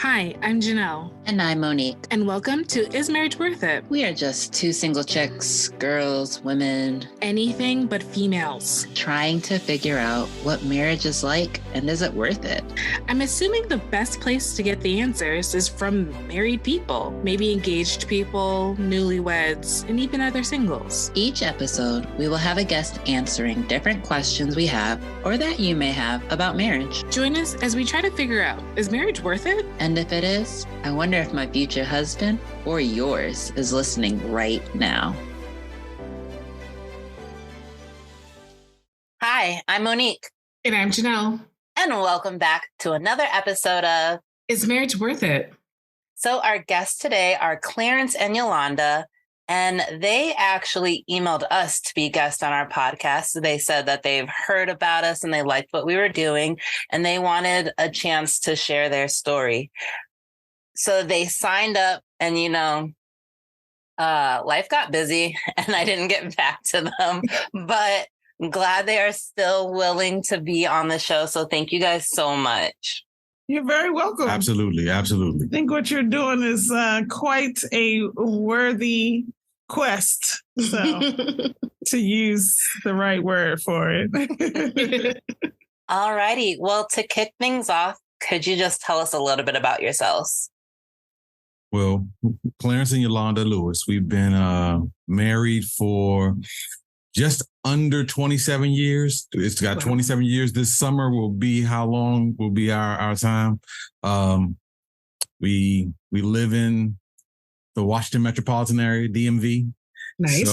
Hi, I'm Janelle. And I'm Monique. And welcome to Is Marriage Worth It? We are just two single chicks, girls, women. Anything but females. Trying to figure out what marriage is like and is it worth it? I'm assuming the best place to get the answers is from married people, maybe engaged people, newlyweds, and even other singles. Each episode, we will have a guest answering different questions we have or that you may have about marriage. Join us as we try to figure out, is marriage worth it? And if it is, I wonder if my future husband or yours is listening right now. Hi, I'm Monique. And I'm Janelle. And welcome back to another episode of Is Marriage Worth It? So our guests today are Clarence and Yolanda, and they actually emailed us to be guests on our podcast. They said that they've heard about us and they liked what we were doing, and they wanted a chance to share their story. So they signed up, and life got busy and I didn't get back to them, but I'm glad they are still willing to be on the show. So thank you guys so much. You're very welcome. Absolutely. Absolutely. I think what you're doing is quite a worthy quest. So to use the right word for it. All righty. Well, to kick things off, could you just tell us a little bit about yourselves? Well, Clarence and Yolanda Lewis, we've been married for just under 27 years. It's got 27 years. This summer will be how long will be our time. We live in the Washington metropolitan area, DMV. Nice.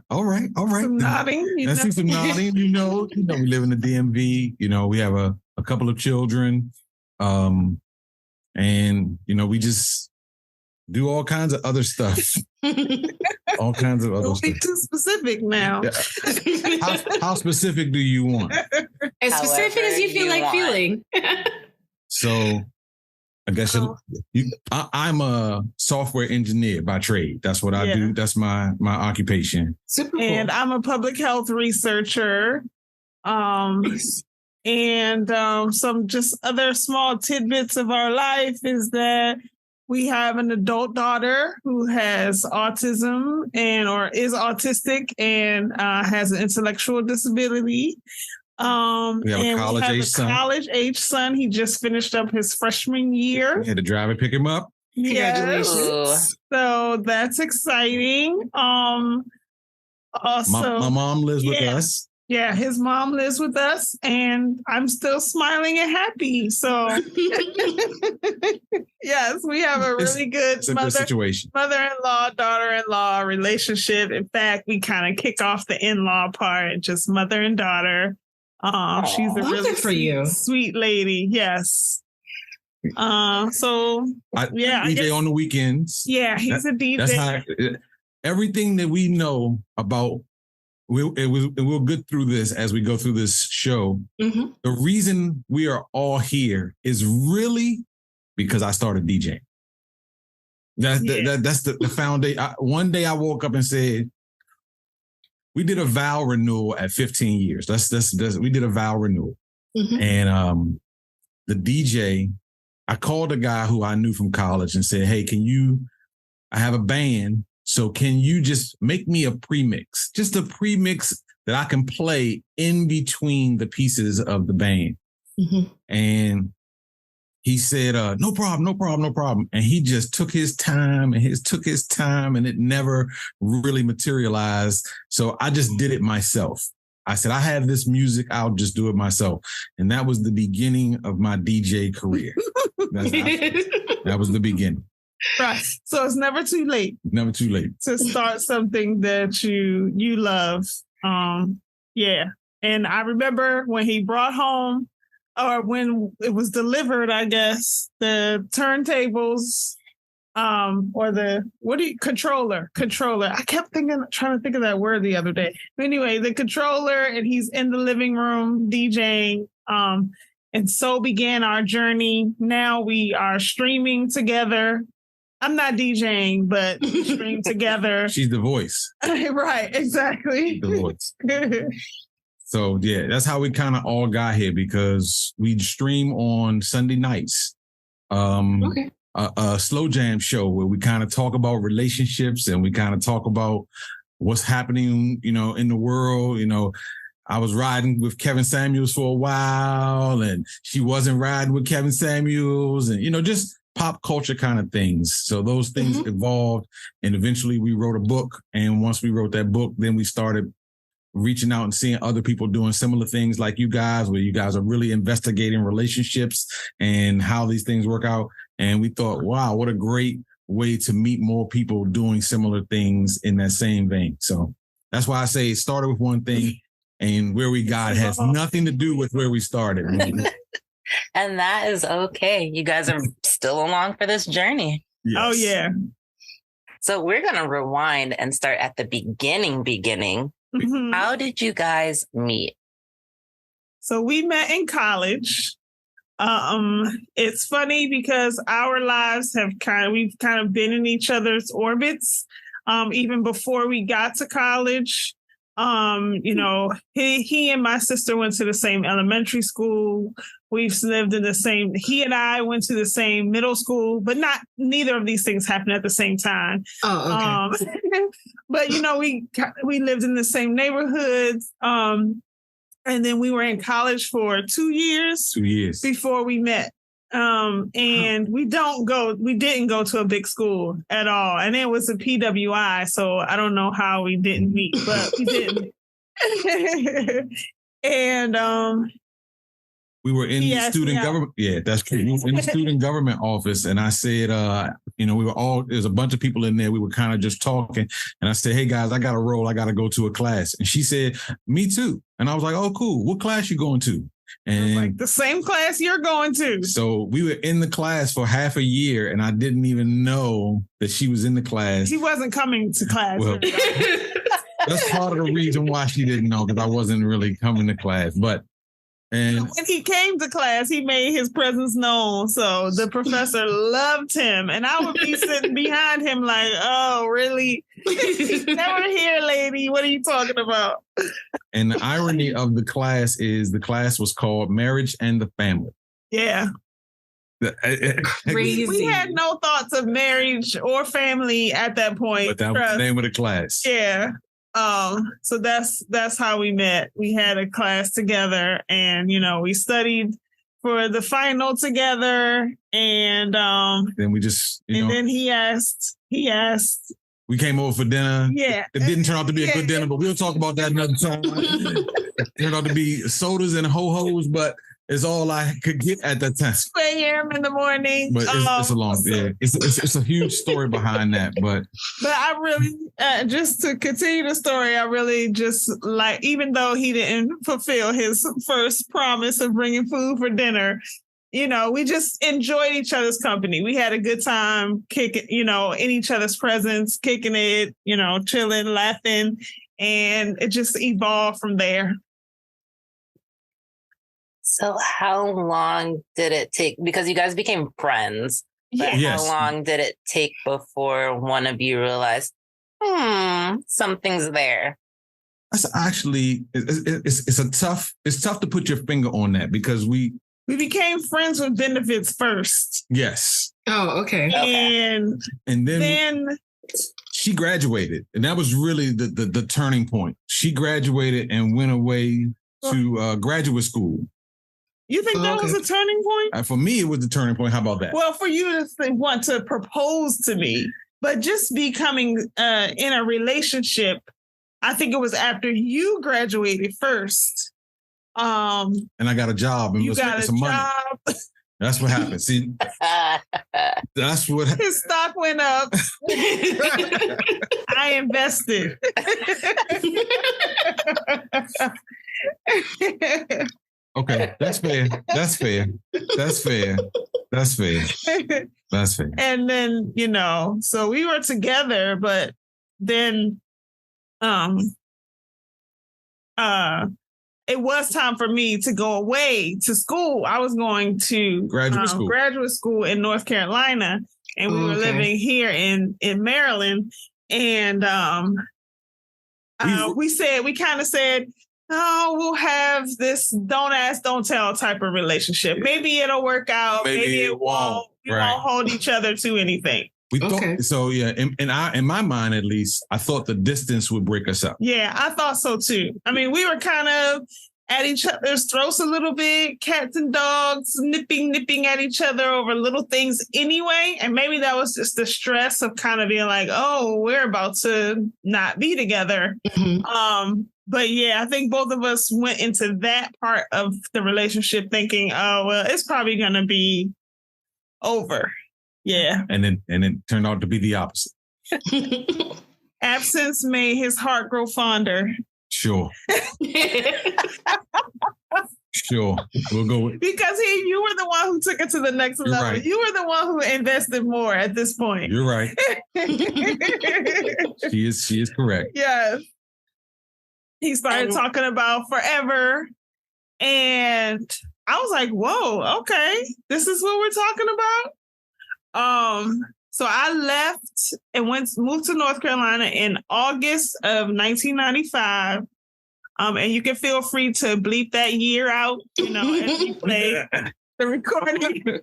All right. Some nodding. I see some nodding. We live in the DMV. We have a couple of children. And we just do all kinds of other stuff. All kinds of other Don't stuff. be too specific now. Yeah. How specific do you want? As specific as you feel like feeling. So I guess I'm a software engineer by trade. That's what I do. That's my occupation. Super cool. And I'm a public health researcher. And some just other small tidbits of our life is that we have an adult daughter who has autism or is autistic and has an intellectual disability. We have a college-age son. He just finished up his freshman year. We had to drive and pick him up. Congratulations. So that's exciting. Also, my mom lives with us. Yeah, his mom lives with us, and I'm still smiling and happy. So, yes, we have a really good situation. Mother-in-law, daughter-in-law relationship. In fact, we kind of kick off the in-law part, just mother and daughter. She's a really sweet lady. Yes. I DJ on the weekends. Yeah, he's a DJ. That's how everything that we know about. We'll get through this as we go through this show. Mm-hmm. The reason we are all here is really because I started DJing. That's the foundation. One day I woke up and said, we did a vow renewal at 15 years. We did a vow renewal. Mm-hmm. And the DJ, I called a guy who I knew from college and said, hey, I have a band. So can you just make me a premix, just a premix that I can play in between the pieces of the band? Mm-hmm. And he said, no problem. And he just took his time and it never really materialized. So I just did it myself. I said, I have this music. I'll just do it myself. And that was the beginning of my DJ career. That was the beginning. Right. So it's never too late. Never too late. To start something that you love. Yeah. And I remember when he brought home, or when it was delivered, I guess, the turntables, or controller. I kept trying to think of that word the other day. But anyway, the controller, and he's in the living room DJing. And so began our journey. Now we are streaming together. I'm not DJing, but we stream together. She's the voice. Right, exactly. The voice. So, yeah, that's how we kind of all got here, because we stream on Sunday nights. a slow jam show where we kind of talk about relationships and we kind of talk about what's happening, in the world. I was riding with Kevin Samuels for a while, and she wasn't riding with Kevin Samuels, and, just pop culture kind of things. So those things evolved, and eventually we wrote a book. And once we wrote that book, then we started reaching out and seeing other people doing similar things like you guys, where you guys are really investigating relationships and how these things work out. And we thought, wow, what a great way to meet more people doing similar things in that same vein. So that's why I say it started with one thing, and where we got has nothing to do with where we started. And that is okay. You guys are still along for this journey. Yes. Oh, yeah. So we're going to rewind and start at the beginning. Mm-hmm. How did you guys meet? So we met in college. It's funny because our lives we've kind of been in each other's orbits. Even before we got to college, he and my sister went to the same elementary school. We've lived in he and I went to the same middle school, but neither of these things happened at the same time. Oh, okay. But, we lived in the same neighborhoods. And then we were in college for 2 years. 2 years. Before we met. And we didn't go to a big school at all. And it was a PWI. So I don't know how we didn't meet, but we didn't. And, we were in the student government. Yeah, that's true. We were in the student government office. And I said, there's a bunch of people in there. We were kind of just talking. And I said, hey guys, I got to roll. I got to go to a class. And she said, me too. And I was like, oh, cool. What class you going to? And like, the same class you're going to. So we were in the class for half a year, and I didn't even know that she was in the class. She wasn't coming to class. Well, that's part of the reason why she didn't know, because I wasn't really coming to class. And when he came to class, he made his presence known. So the professor loved him. And I would be sitting behind him like, oh, really? Never here, lady. What are you talking about? And the irony of the class is the class was called Marriage and the Family. Yeah. Crazy. We had no thoughts of marriage or family at that point. But that was the name of the class. Yeah. So that's how we met. We had a class together, and we studied for the final together, and then we just then he asked we came over for dinner. Yeah, it didn't turn out to be a good dinner, but we'll talk about that another time. It turned out to be sodas and ho-hos, but it's all I could get at that time. 2 a.m. in the morning. But it's a long, it's a huge story behind that. But I really, just to continue the story, I really just even though he didn't fulfill his first promise of bringing food for dinner, we just enjoyed each other's company. We had a good time kicking, in each other's presence, kicking it, chilling, laughing, and it just evolved from there. So how long did it take? Because you guys became friends. But yes. How long did it take before one of you realized, something's there? That's actually, it's tough to put your finger on that, because we became friends with benefits first. Yes. Oh, okay. And then she graduated, and that was really the turning point. She graduated and went away to graduate school. You think that was a turning point? For me, it was the turning point. How about that? Well, for you to want to propose to me, but just becoming in a relationship, I think it was after you graduated first. And I got a job and you was got making a some job. money. That's what happened. See, that's what his stock went up. I invested. Okay, that's fair. That's fair. That's fair. That's fair. That's fair. And then, so we were together, but then it was time for me to go away to school. I was going to graduate school in North Carolina, and we were living here in Maryland. And we kind of said, oh, we'll have this don't ask, don't tell type of relationship. Maybe it'll work out. Maybe it won't. We won't hold each other to anything. We thought so. Yeah, in my mind at least, I thought the distance would break us up. Yeah, I thought so too. I mean, we were kind of at each other's throats a little bit, cats and dogs nipping at each other over little things anyway. And maybe that was just the stress of kind of being like, oh, we're about to not be together. Mm-hmm. But yeah, I think both of us went into that part of the relationship thinking, oh, well, it's probably going to be over. Yeah. And it turned out to be the opposite. Absence made his heart grow fonder. Sure. Sure. We'll go with because you were the one who took it to the next level. Right. You were the one who invested more at this point. You're right. She is correct. Yes. He started talking about forever. And I was like, whoa, okay. This is what we're talking about. So I left and moved to North Carolina in August of 1995. And you can feel free to bleep that year out, as you play the recording,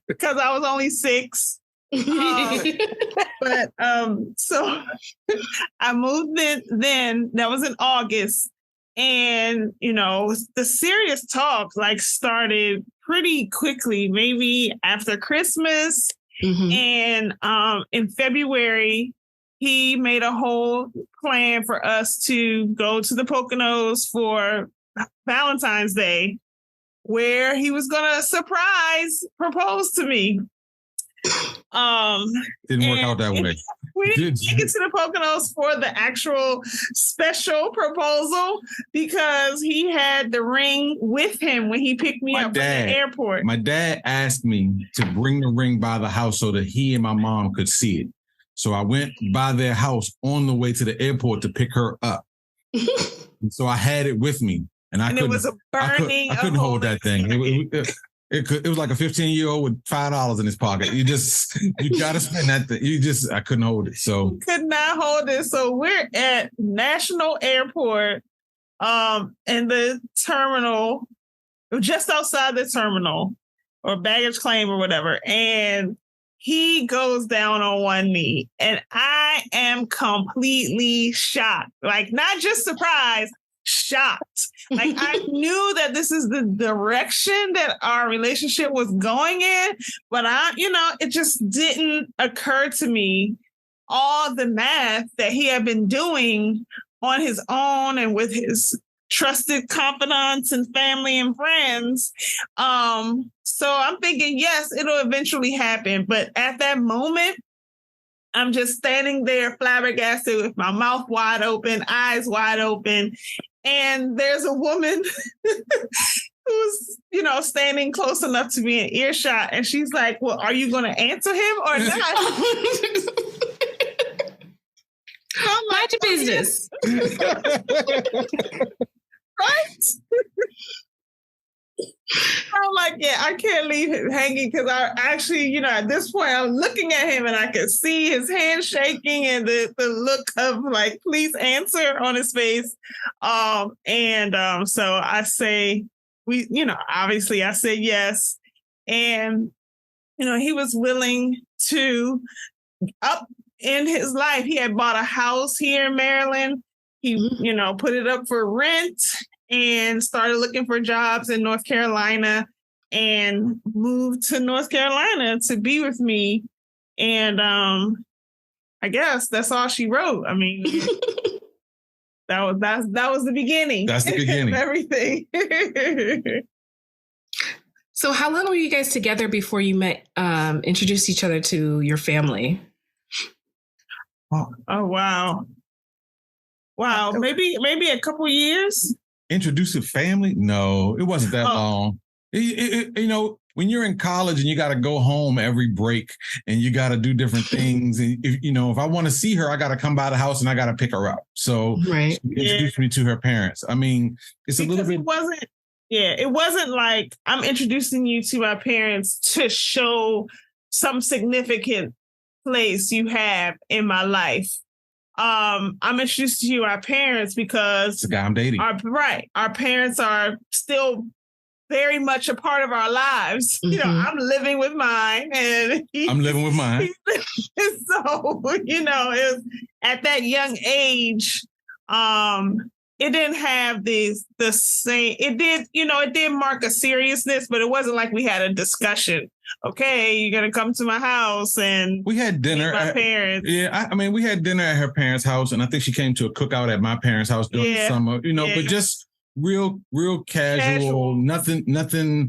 because I was only 6. But so I moved then that was in August. And, the serious talk started pretty quickly, maybe after Christmas. Mm-hmm. And in February, he made a whole plan for us to go to the Poconos for Valentine's Day, where he was going to surprise propose to me. Didn't work out that way. We didn't make it to the Poconos for the actual special proposal because he had the ring with him when he picked me up from the airport. My dad asked me to bring the ring by the house so that he and my mom could see it. So I went by their house on the way to the airport to pick her up. And so I had it with me, and I couldn't hold that thing. It was like a 15-year-old with $5 in his pocket. You got to spend that thing. I couldn't hold it. So could not hold it. So we're at National Airport, in the terminal, just outside the terminal or baggage claim or whatever. And he goes down on one knee and I am completely shocked. Not just surprised, shocked. I knew that this is the direction that our relationship was going in, but it just didn't occur to me all the math that he had been doing on his own and with his trusted confidants and family and friends. So I'm thinking, yes, it'll eventually happen. But at that moment, I'm just standing there flabbergasted with my mouth wide open, eyes wide open. And there's a woman who's, standing close enough to be in earshot. And she's like, well, are you going to answer him or not? Mind your business. Right? I'm like, yeah, I can't leave him hanging because I actually, at this point, I'm looking at him and I can see his hand shaking and the look of please answer on his face. So I say, obviously I said yes. And, he was willing to up in his life. He had bought a house here in Maryland. He, put it up for rent and started looking for jobs in North Carolina and moved to North Carolina to be with me. And I guess that's all she wrote. I mean, that was the beginning. That's the beginning. Of everything. So how long were you guys together before you met, introduced each other to your family? Oh, wow. Wow. Maybe a couple years. Introduce a family? No, it wasn't that long. When you're in college and you got to go home every break and you got to do different things. And if I want to see her, I got to come by the house and I got to pick her up. So she introduced me to her parents. I mean, it's because a little bit. It wasn't like I'm introducing you to my parents to show some significant place you have in my life. I'm introduced to you, our parents, because it's the guy I'm dating. Our parents are still very much a part of our lives. Mm-hmm. You know, I'm living with mine, and I'm living with mine. So, you know, it was, at that young age, it didn't have the same. It did, you know, it did mark a seriousness, but it wasn't like we had a discussion. Okay, you're gonna come to my house, and we had dinner. My parents. Yeah, I mean, we had dinner at her parents' house, and I think she came to a cookout at my parents' house during the summer. You know, but just real casual. Nothing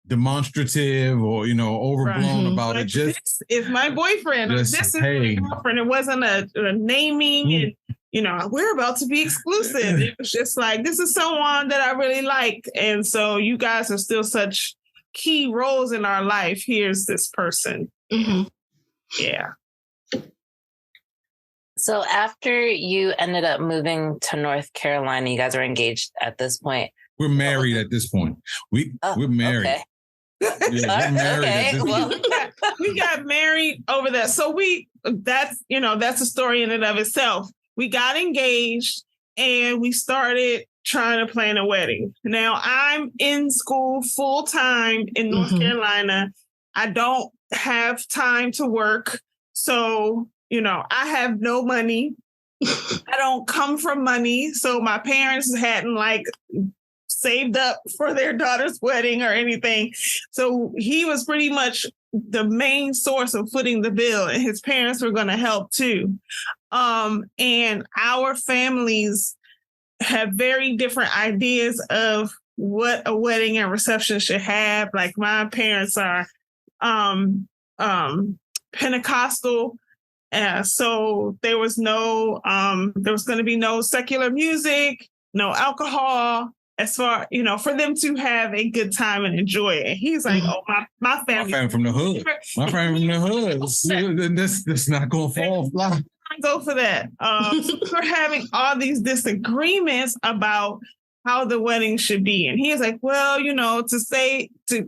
demonstrative or, you know, overblown about like, it. Just this is my boyfriend. This is my girlfriend. It wasn't a naming and, you know, we're about to be exclusive. It was just like, this is someone that I really like. And so you guys are still such key roles in our life. Here's this person. Mm-hmm. Yeah. So after you ended up moving to North Carolina, you guys were engaged at this point. We're married at this point. We're married. Okay. Yeah, we're married we got married over that. So that's a story in and of itself. We got engaged and we started trying to plan a wedding. Now I'm in school full time in North Carolina. I don't have time to work. So, you know, I have no money. I don't come from money. So my parents hadn't saved up for their daughter's wedding or anything. So he was pretty much the main source of footing the bill, and his parents were going to help too. And our families have very different ideas of what a wedding and reception should have. Like my parents are Pentecostal. So there was going to be no secular music, no alcohol, as far, you know, for them to have a good time and enjoy it. He's like, oh, my family. My family from the hood. My family from the hood. That's not going to fall flat. Go for that. So we're having all these disagreements about how the wedding should be. And he's like, well, you know,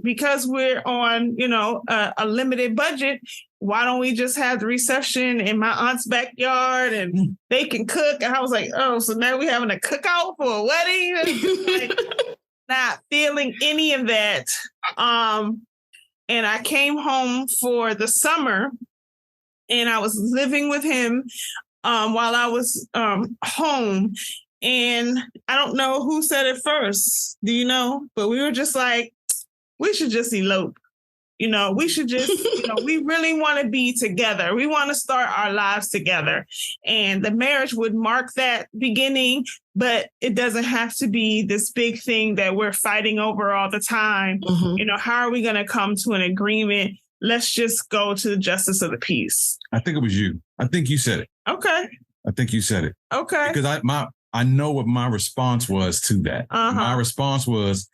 because we're on, you know, a limited budget, why don't we just have the reception in my aunt's backyard and they can cook? And I was like, oh, so now we're having a cookout for a wedding? Not feeling any of that. And I came home for the summer and I was living with him while I was home. And I don't know who said it first. Do you know? But we were just like, we should just elope. You know, we should just, you know, we really want to be together. We want to start our lives together. And the marriage would mark that beginning, but it doesn't have to be this big thing that we're fighting over all the time. Mm-hmm. You know, how are we going to come to an agreement? Let's just go to the justice of the peace. I think it was you. I think you said it. Okay. I think you said it. Okay. Because I know what my response was to that. My response was,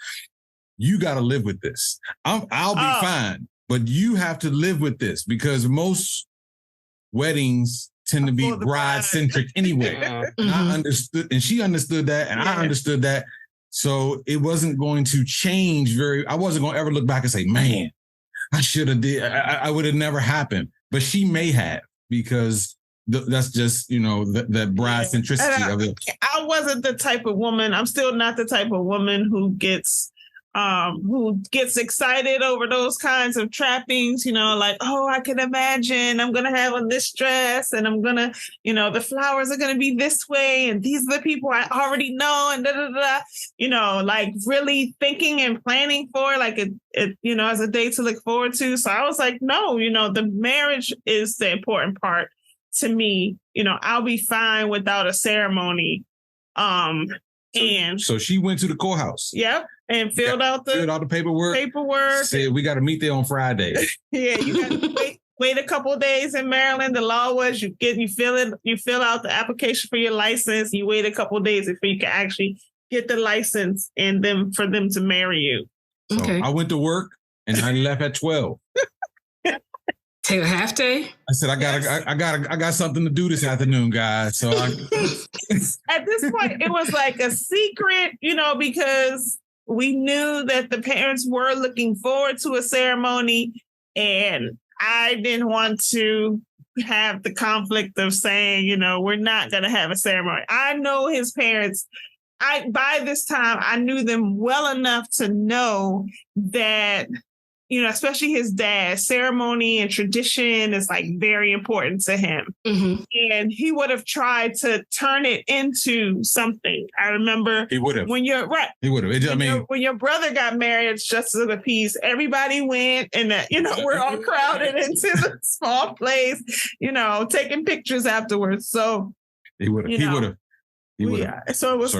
you got to live with this. I'll be fine, but you have to live with this because most weddings tend to be bride-centric anyway. And I understood, and she understood that, and I understood that. So it wasn't going to change I wasn't going to ever look back and say, man, I should have did. I would have never happened. But she may have, because that's just, you know, that bride centricity of it. I wasn't the type of woman. I'm still not the type of woman who gets excited over those kinds of trappings, you know, like, oh, I can imagine I'm going to have on this dress and I'm going to, you know, the flowers are going to be this way. And these are the people I already know and you know, like really thinking and planning for like it, you know, as a day to look forward to. So I was like, no, you know, the marriage is the important part to me. You know, I'll be fine without a ceremony. So she went to the courthouse. Yep. And filled out the paperwork. Said we got to meet there on Friday. Yeah, you got to wait a couple of days in Maryland. The law was you fill out the application for your license. You wait a couple of days before you can actually get the license and then for them to marry you. So okay. I went to work and I left at 12. Take a half day. I said, I got something to do this afternoon, guys. So at this point, it was like a secret, you know, because we knew that the parents were looking forward to a ceremony, and I didn't want to have the conflict of saying, we're not going to have a ceremony. I know his parents. By this time, I knew them well enough to know that, especially his dad, ceremony and tradition is like very important to him. Mm-hmm. And he would have tried to turn it into something. I remember he would have. When you're right. He would have. When your brother got married, it's Justice of the Peace. Everybody went and, we're all crowded into the small place, taking pictures afterwards. So he would have. He would have. So it was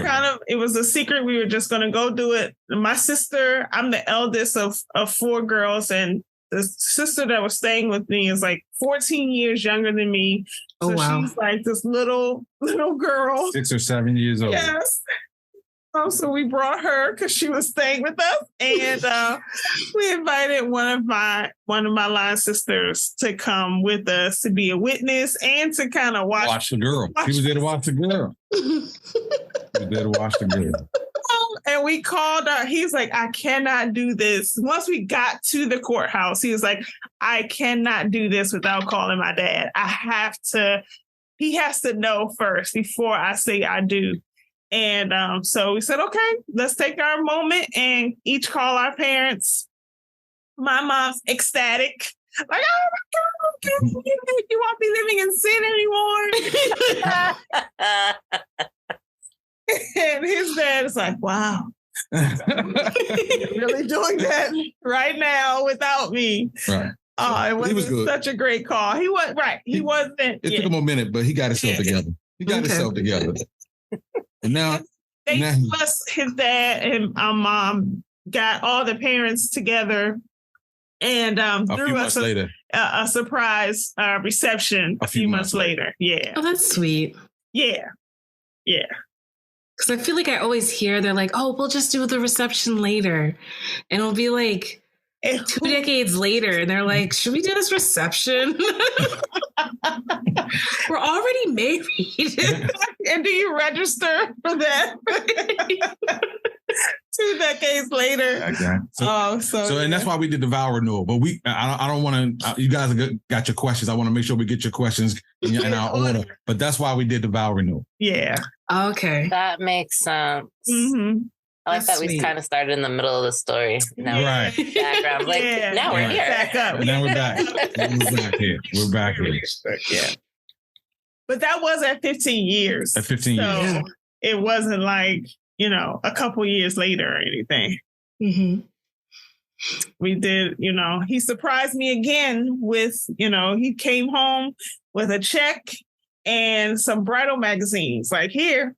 it was a secret. We were just going to go do it. My sister, I'm the eldest of 4 girls, and the sister that was staying with me is like 14 years younger than me. So she's like this little girl. 6 or 7 years old. Yes. So we brought her because she was staying with us, and we invited one of my line sisters to come with us to be a witness and to kind of watch the girl. She was there to watch the girl. She was there to watch the girl. And we called her. He's like, I cannot do this. Once we got to the courthouse, he was like, I cannot do this without calling my dad. He has to know first before I say I do. And so we said, okay, let's take our moment and each call our parents. My mom's ecstatic. Like, oh my God, you won't be living in sin anymore. And his dad is like, wow. Really doing that right now without me. Right. Oh, it was such a great call. He was right. He wasn't. It took him a minute, but he got himself together. He got himself together. And now, plus his dad and our mom got all the parents together and threw us a surprise reception a few months later. Yeah. Oh, that's sweet. Yeah. Yeah. Because I feel like I always hear they're like, oh, we'll just do the reception later. And it'll be like 2 decades later. And they're like, should we do this reception? We're already married. And do you register for that? 2 decades later. Okay. And that's why we did the vow renewal. But I don't want to, you guys got your questions. I want to make sure we get your questions in our order. But that's why we did the vow renewal. Yeah. Okay. That makes sense. Mm-hmm. I like that we kind of started in the middle of the story. Now right. Background. Like, now we're here. Back up. Now we're back. We're back here. We're back here. Yeah. But that was at 15 years. At 15 years. So it wasn't like, a couple years later or anything. Mm-hmm. We did, he surprised me again with, he came home with a check and some bridal magazines. Like, here,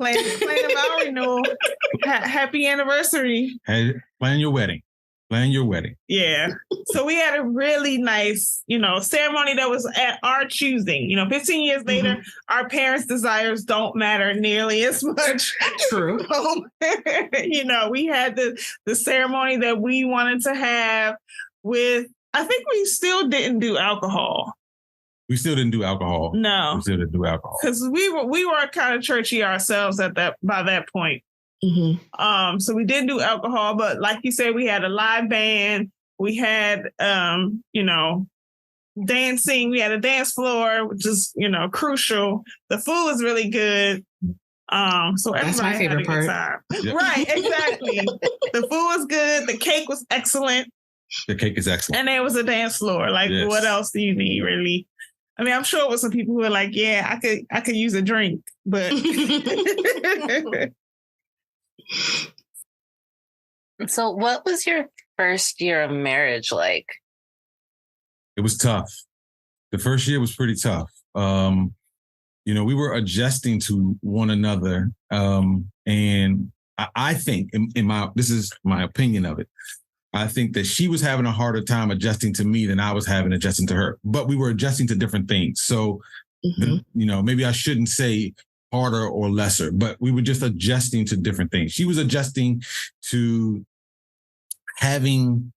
plan a vow renewal. Happy anniversary. Hey, plan your wedding. Plan your wedding. Yeah. So we had a really nice, ceremony that was at our choosing. 15 years later, our parents' desires don't matter nearly as much. True. We had the ceremony that we wanted to have with, I think we still didn't do alcohol. We still didn't do alcohol. No. We still didn't do alcohol. Because we were kind of churchy ourselves by that point. Mm-hmm. So we didn't do alcohol, but like you said, we had a live band. We had, dancing. We had a dance floor, which is, crucial. The food was really good. So that's my favorite part. Yep. Right, exactly. The food was good. The cake was excellent. The cake is excellent. And there was a dance floor. Like, What else do you need, really? I mean, I'm sure it was some people who were like, yeah, I could use a drink, but. So what was your first year of marriage like? It was tough. The first year was pretty tough. We were adjusting to one another. And I think this is my opinion of it. I think that she was having a harder time adjusting to me than I was having adjusting to her, but we were adjusting to different things. So, maybe I shouldn't say harder or lesser, but we were just adjusting to different things. She was adjusting to having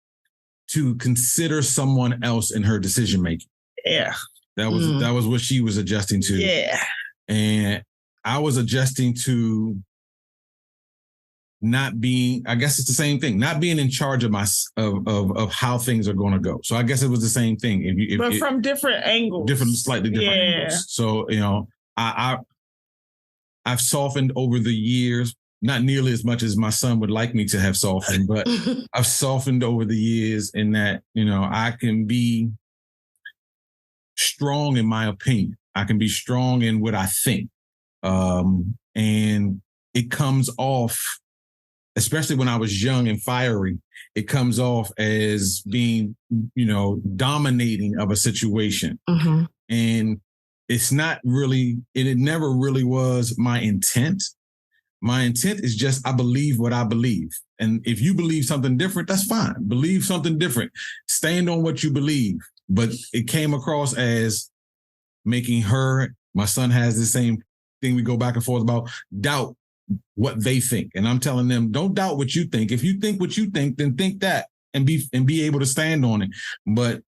to consider someone else in her decision making. Yeah. That was what she was adjusting to. Yeah. And I was adjusting to not being, I guess it's the same thing, not being in charge of of how things are going to go. So I guess it was the same thing. But from different angles. Slightly different angles. So, I've softened over the years, not nearly as much as my son would like me to have softened, but I've softened over the years in that, I can be strong in my opinion. I can be strong in what I think. And it comes off, especially when I was young and fiery, it comes off as being, dominating of a situation. Mm-hmm. And it's not really, it never really was my intent. My intent is just, I believe what I believe. And if you believe something different, that's fine. Believe something different. Stand on what you believe. But it came across as making my son has the same thing we go back and forth about, doubt what they think. And I'm telling them, don't doubt what you think. If you think what you think, then think that and be able to stand on it. But,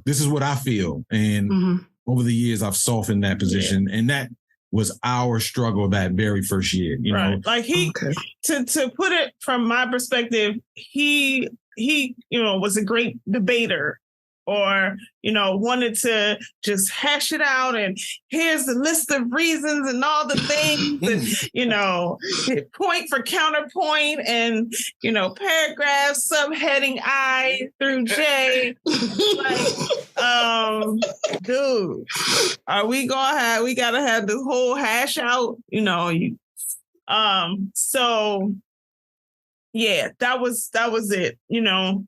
this is what I feel. And over the years, I've softened that position. Yeah. And that was our struggle that very first year. Like to put it from my perspective, he was a great debater. Or, wanted to just hash it out and here's the list of reasons and all the things and, point for counterpoint and, paragraphs, subheading I through J. Dude, we gotta have this whole hash out, so yeah, that was it.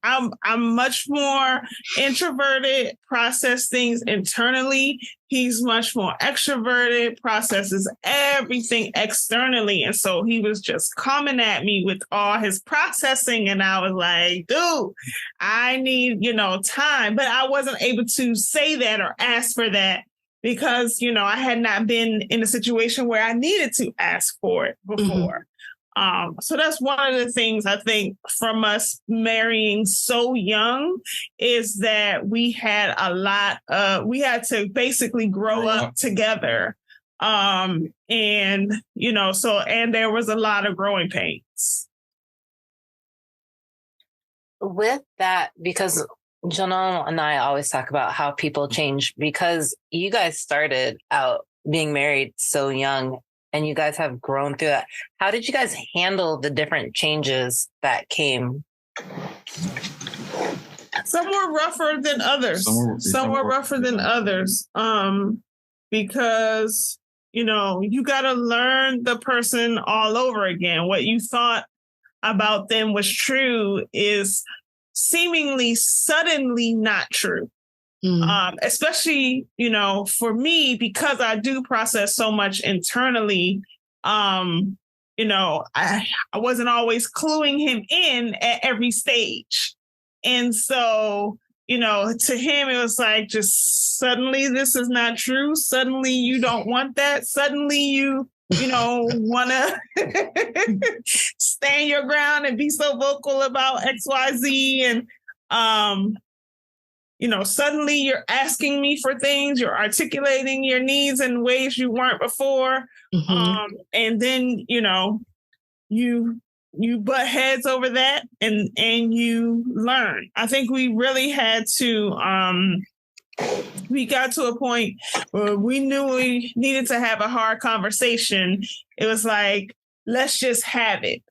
I'm much more introverted, process things internally. He's much more extroverted, processes everything externally. And so he was just coming at me with all his processing. And I was like, dude, I need, time. But I wasn't able to say that or ask for that because, I had not been in a situation where I needed to ask for it before. So that's one of the things I think from us marrying so young is that we had we had to basically grow up together. And there was a lot of growing pains. With that, because Janelle and I always talk about how people change because you guys started out being married so young. And you guys have grown through that. How did you guys handle the different changes that came? Some were rougher than others. Some were rougher than others. Because, you got to learn the person all over again. What you thought about them was true is seemingly suddenly not true. Especially, for me, because I do process so much internally, I wasn't always cluing him in at every stage. And so, to him, it was like, just suddenly this is not true. Suddenly you don't want that. Suddenly you want to stand your ground and be so vocal about XYZ. And, suddenly you're asking me for things, you're articulating your needs in ways you weren't before. Mm-hmm. And then, you butt heads over that and you learn. I think we really had to, we got to a point where we knew we needed to have a hard conversation. It was like, let's just have it.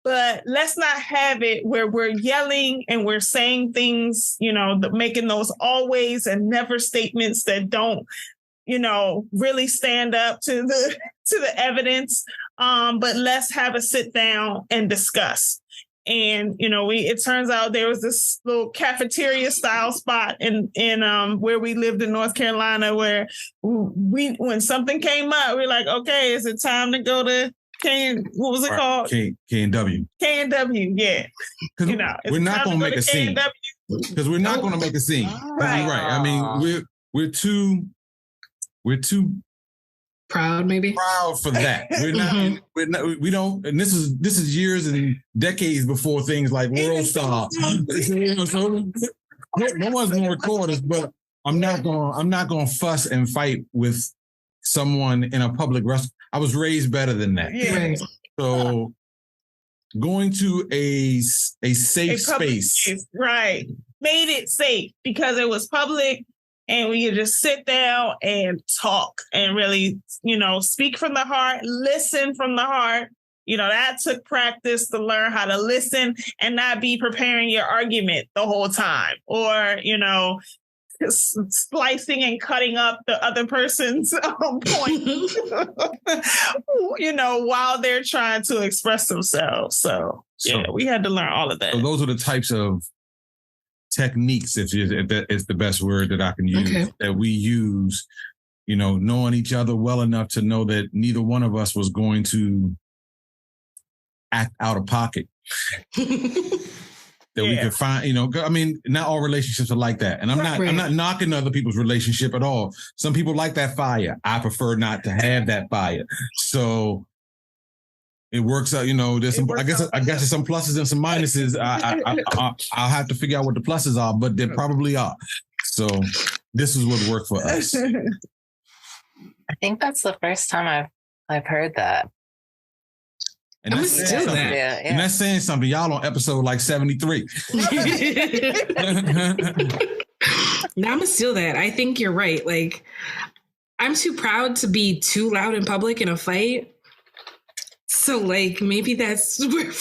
But let's not have it where we're yelling and we're saying things, making those always and never statements that don't, really stand up to the evidence. But let's have a sit down and discuss. And, it turns out there was this little cafeteria style spot in where we lived in North Carolina where when something came up, we're like, okay, is it time to go to what was it called? K&W. K&W, yeah. Because we're not going to make a scene. Because we're not going to make a scene. Right. I mean, we're too proud, maybe proud for that. We don't. And this is years and decades before things like World Star. So no one's going to record us, but I'm not going to fuss and fight with someone in a public restaurant. I was raised better than that. Yeah. So going to a safe space. Right. Made it safe because it was public and we could just sit down and talk and really, speak from the heart, listen from the heart. That took practice to learn how to listen and not be preparing your argument the whole time or, slicing and cutting up the other person's point, while they're trying to express themselves. So we had to learn all of that. So those are the types of techniques, if that is the best word that I can use, that we use, knowing each other well enough to know that neither one of us was going to act out of pocket. That we could find, not all relationships are like that. And I'm not knocking other people's relationship at all. Some people like that fire. I prefer not to have that fire. So it works out, there's some, I guess there's some pluses and some minuses. I'll have to figure out what the pluses are, but there probably are. So this is what worked for us. I think that's the first time I've heard that. And that's saying something. And that's saying something. Y'all on episode like 73. Now I'm gonna steal that. I think you're right. Like, I'm too proud to be too loud in public in a fight. So, like, maybe that's where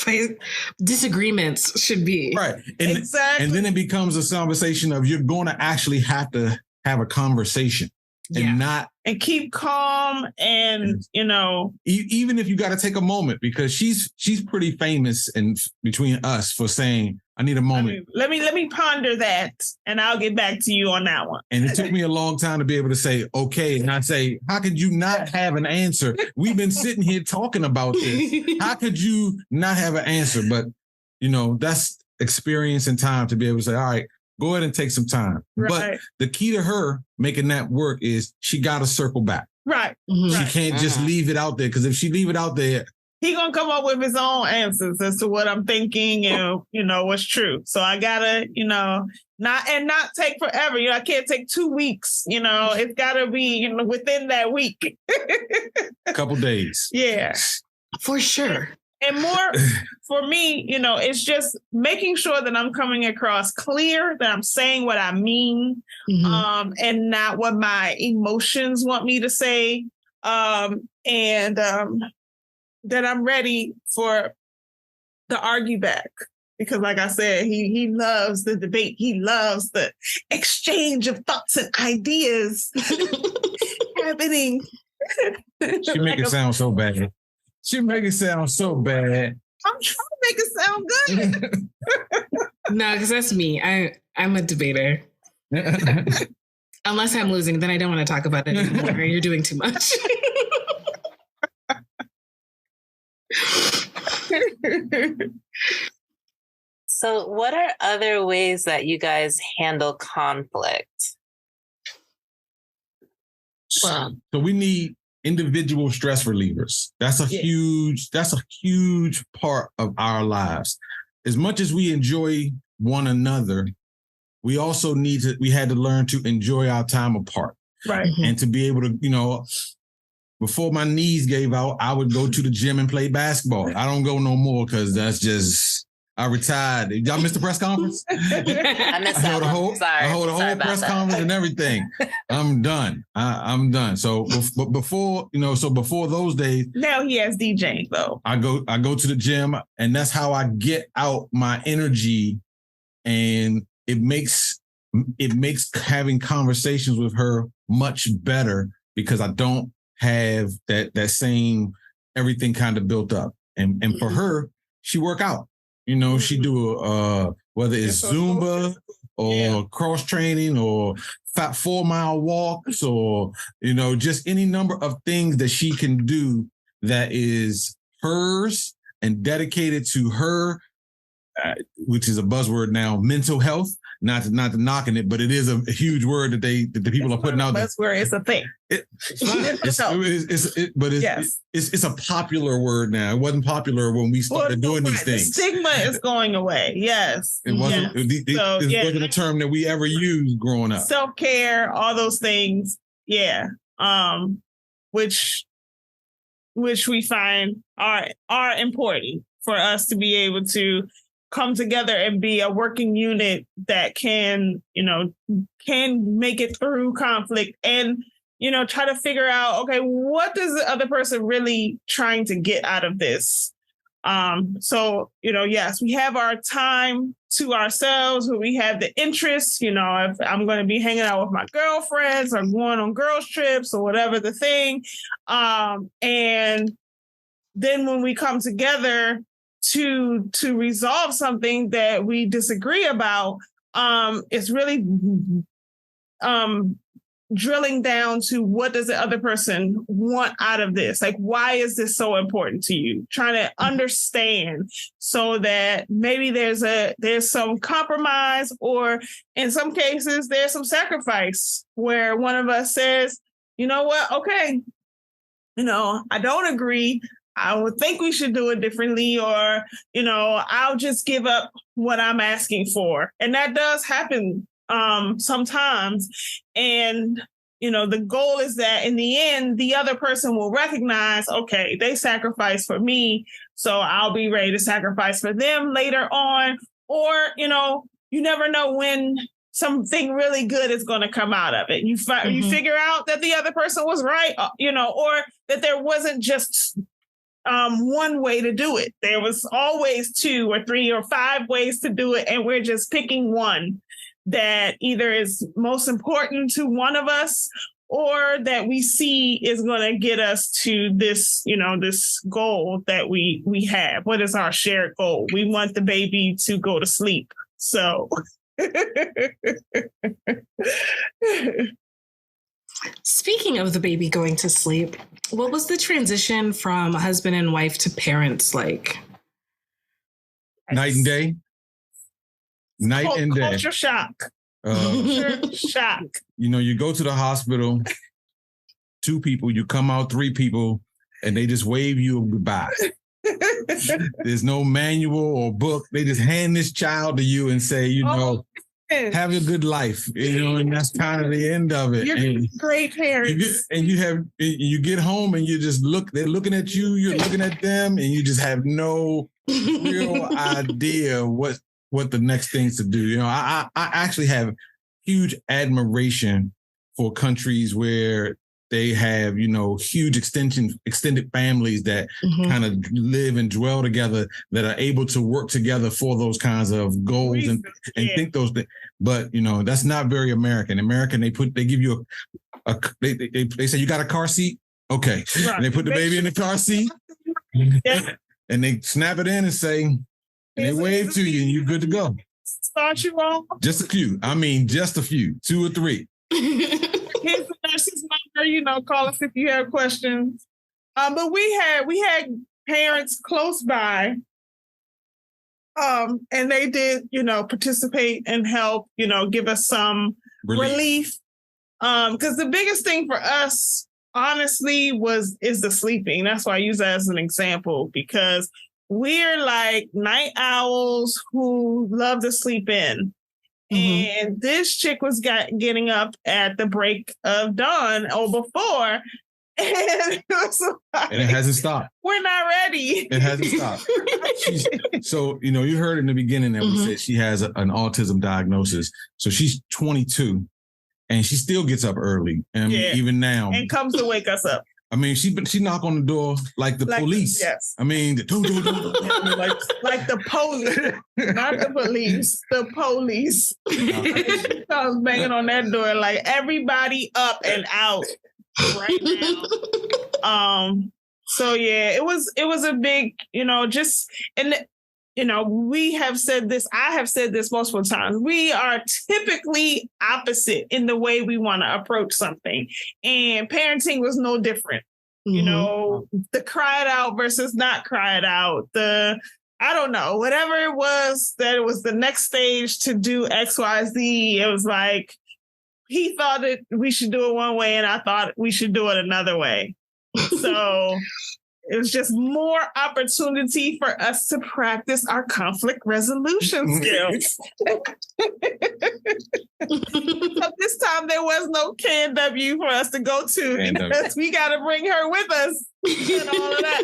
disagreements should be. Right. Exactly. And then it becomes a conversation of you're going to actually have to have a conversation. And keep calm and even if you got to take a moment, because she's pretty famous and between us for saying, I need a moment. Let me ponder that and I'll get back to you on that one. And it took me a long time to be able to say, okay. And I say, how could you not have an answer? We've been sitting here talking about this. How could you not have an answer? But that's experience and time to be able to say, all right, go ahead and take some time. Right. But the key to her making that work is she got to circle back. Right. She can't just leave it out there, because if she leave it out there, he gonna come up with his own answers as to what I'm thinking and what's true. So I gotta not take forever. I can't take 2 weeks. It's gotta be within that week. A couple days. Yeah, for sure. And more for me, it's just making sure that I'm coming across clear, that I'm saying what I mean, and not what my emotions want me to say, and that I'm ready for the argue back. Because like I said, he loves the debate. He loves the exchange of thoughts and ideas happening. She make it sound so bad. She make it sound so bad. I'm trying to make it sound good. No, because that's me. I'm a debater. Unless I'm losing, then I don't want to talk about it anymore. You're doing too much. So what are other ways that you guys handle conflict? So we need individual stress relievers. That's a huge part of our lives. As much as we enjoy one another, we also we had to learn to enjoy our time apart. Right. And to be able to, before my knees gave out, I would go to the gym and play basketball. I don't go no more because that's just, I retired. Y'all missed the press conference? I missed that. I hold a whole press conference and everything. I'm done. I'm done. So before those days. Now he has DJing though. I go to the gym, and that's how I get out my energy, and it makes having conversations with her much better because I don't have that same everything kind of built up. And for her, she work out. She do whether it's Zumba or cross training or 4-mile walks or, just any number of things that she can do that is hers and dedicated to her, which is a buzzword now, mental health. Not knocking it, but it is a huge word that the people are putting out there. Buzzword, it's a thing. It's a popular word now. It wasn't popular when we started doing these things. The stigma is going away. Yes. It wasn't. It wasn't a term that we ever used growing up. Self-care, all those things. Yeah. Which we find are important for us to be able to come together and be a working unit that can make it through conflict and, try to figure out, okay, what is the other person really trying to get out of this? So, yes, we have our time to ourselves, where we have the interests, if I'm going to be hanging out with my girlfriends or going on girls trips or whatever the thing. And then when we come together to resolve something that we disagree about, it's really drilling down to what does the other person want out of this? Like, why is this so important to you? Trying to understand so that maybe there's some compromise, or in some cases, there's some sacrifice where one of us says, you know what? Okay, I don't agree. I would think we should do it differently, or, I'll just give up what I'm asking for. And that does happen sometimes. And, the goal is that in the end, the other person will recognize, okay, they sacrificed for me, so I'll be ready to sacrifice for them later on. Or, you never know when something really good is going to come out of it. You figure out that the other person was right, or that there wasn't just one way to do it. There was always 2 or 3 or 5 ways to do it. And we're just picking one that either is most important to one of us, or that we see is going to get us to this, this goal that we have. What is our shared goal? We want the baby to go to sleep. So. Speaking of the baby going to sleep, what was the transition from husband and wife to parents like? Night and day. Night and day. Culture shock. Culture shock. You go to the hospital, 2 people, you come out 3 people, and they just wave you goodbye. There's no manual or book. They just hand this child to you and say, have a good life, and that's kind of the end of it. You're great parents. You get home and you just they're looking at you, you're looking at them, and you just have no real idea what the next things to do. I actually have huge admiration for countries where they have, huge extended families that kind of live and dwell together, that are able to work together for those kinds of goals and think those things. But, that's not very American. American, they give you they say, you got a car seat? Okay. Right. And they put the baby in the car seat and they snap it in and say, and they wave to you and you're good to go. Start you off. Just a few. Just a few, 2 or 3. Here's the nurse's number, call us if you have questions. But we had parents close by, and they did, participate and help, give us some relief. Because the biggest thing for us, honestly, is the sleeping. That's why I use that as an example, because we're like night owls who love to sleep in. And this chick was getting up at the break of dawn or before. And it was like, and it hasn't stopped. We're not ready. It hasn't stopped. So, you heard in the beginning that we said she has an autism diagnosis. So she's 22 and she still gets up early. And even now. And comes to wake us up. She knock on the door like the police. Yes. Like the police, not the police, the police. She comes banging on that door like everybody up and out right now. So yeah, it was a big, we have said this, I have said this multiple times. We are typically opposite in the way we want to approach something. And parenting was no different. The cry it out versus not cry it out. I don't know, whatever it was, that it was the next stage to do X, Y, Z. It was like, he thought that we should do it one way and I thought we should do it another way. So it was just more opportunity for us to practice our conflict resolution skills. So this time there was no KNW for us to go to because we got to bring her with us and all of that.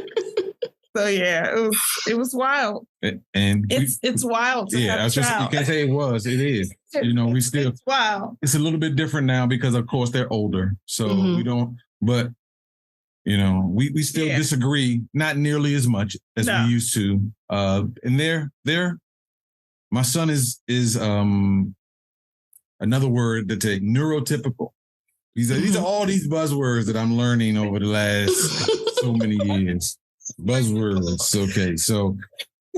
So yeah, it was wild. And it's wild. To have I was just, you can't say it was. It is. We still. It's wild. It's a little bit different now because, of course, they're older. So we don't. But we still disagree, not nearly as much as we used to. And they're. My son is another word to take, neurotypical. These are all these buzzwords that I'm learning over the last so many years. Buzzwords. Okay. So,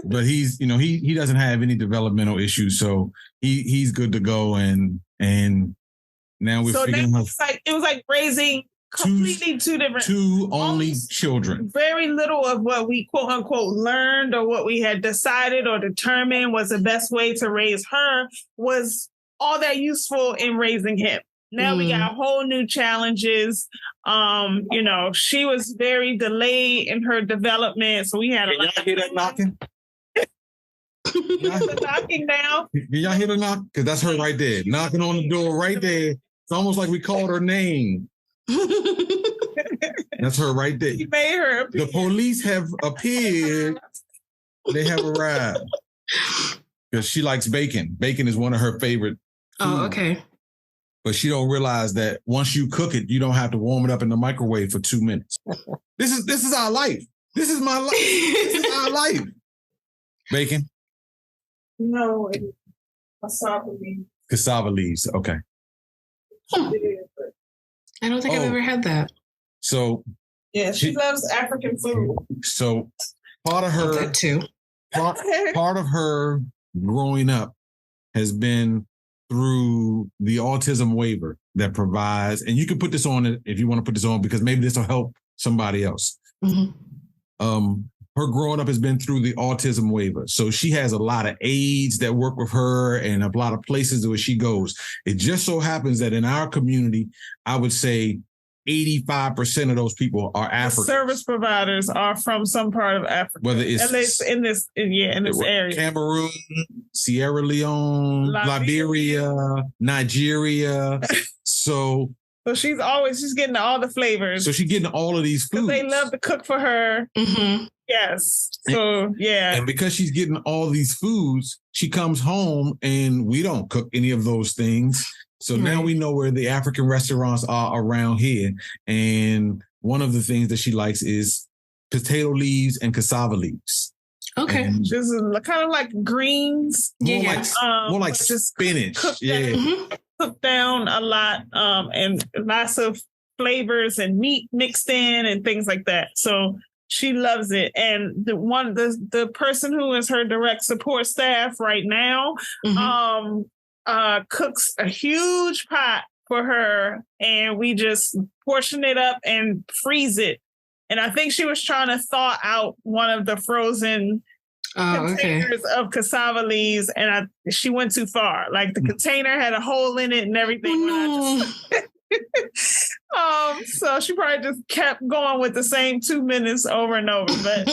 but he's, he doesn't have any developmental issues. So he's good to go. And now we're figuring out. It was like raising completely two only children. Very little of what we quote unquote learned or what we had decided or determined was the best way to raise her was all that useful in raising him. Now we got whole new challenges. She was very delayed in her development. So we had a lot. Y'all hear that knocking? Knocking now. Can y'all hear the knock? Because that's her right there. Knocking on the door right there. It's almost like we called her name. That's her right there. You made her appear. The police have appeared. They have arrived. Because she likes bacon. Bacon is one of her favorite foods. Oh, okay. But she don't realize that once you cook it, you don't have to warm it up in the microwave for 2 minutes. This is our life. This is my life. This is our life. Bacon? No, cassava leaves. Cassava leaves. Okay. I don't think I've ever had that. So yeah, she loves African food. So part of her that too. Part of her growing up has been through the autism waiver that provides, and you can put this on if you want to put this on because maybe this will help somebody else. Her growing up has been through the autism waiver. So she has a lot of aides that work with her and a lot of places where she goes. It just so happens that in our community, I would say 85% of those people are African. Service providers are from some part of Africa. Whether it's at least in this area. Cameroon, Sierra Leone, Liberia, Nigeria. So she's getting all the flavors. So she's getting all of these foods. They love to cook for her. Yes. So yeah. And because she's getting all these foods, she comes home and we don't cook any of those things. So now we know where the African restaurants are around here. And one of the things that she likes is potato leaves and cassava leaves. Okay. And this is kind of like greens. More like spinach. Cooked down a lot and lots of flavors and meat mixed in and things like that. So she loves it. And the person who is her direct support staff right now, cooks a huge pot for her and we just portion it up and freeze it. And I think she was trying to thaw out one of the frozen containers of cassava leaves and she went too far. Like the container had a hole in it and everything. So she probably just kept going with the same 2 minutes over and over. But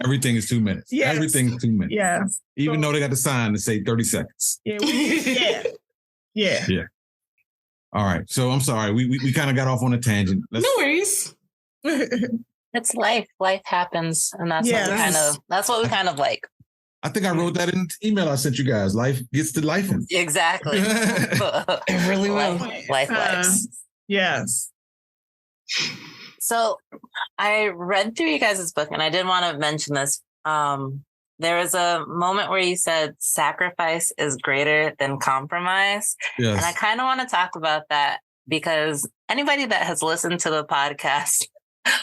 everything is 2 minutes. Yes. Everything's 2 minutes. Yes. Even though they got the sign to say 30 seconds. Yeah. All right. So I'm sorry. We kind of got off on a tangent. No worries. It's life. Life happens. And that's what we kind of like. I think I wrote that in the email I sent you guys. Life gets to life. Exactly. It really will. Life lives. Yes. So I read through you guys' book and I did want to mention this. There was a moment where you said sacrifice is greater than compromise. Yes. And I kind of want to talk about that because anybody that has listened to the podcast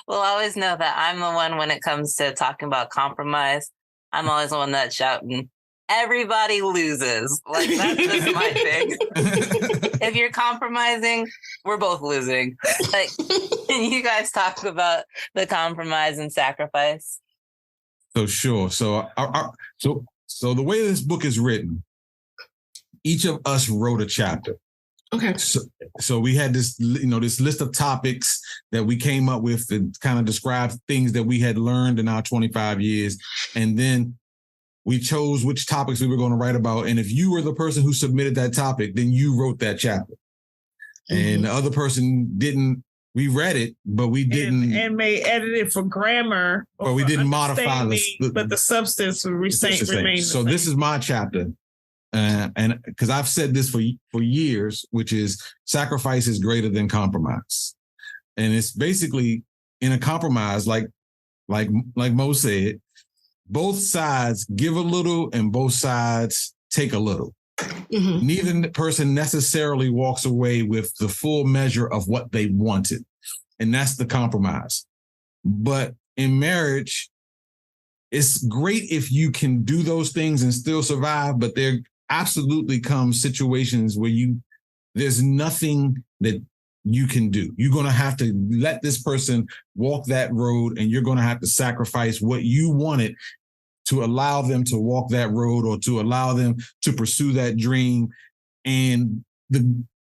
will always know that I'm the one when it comes to talking about compromise. I'm always the one that's shouting, everybody loses. Like, that's just my thing. If you're compromising, we're both losing. Like, can you guys talk about the compromise and sacrifice? So sure. So so the way this book is written, each of us wrote a chapter. Okay. So we had this, this list of topics that we came up with and kind of described things that we had learned in our 25 years. And then we chose which topics we were going to write about. And if you were the person who submitted that topic, then you wrote that chapter. And the other person didn't We read it, but we didn't. And may edit it for grammar. But we didn't modify but the substance would remain. So this is my chapter. And because I've said this for years, which is sacrifice is greater than compromise. And it's basically in a compromise, like Mo said, both sides give a little and both sides take a little. Mm-hmm. Neither person necessarily walks away with the full measure of what they wanted. And that's the compromise. But in marriage, it's great if you can do those things and still survive, but there absolutely come situations where there's nothing that you can do. You're going to have to let this person walk that road, and you're going to have to sacrifice what you wanted to allow them to walk that road or to allow them to pursue that dream. And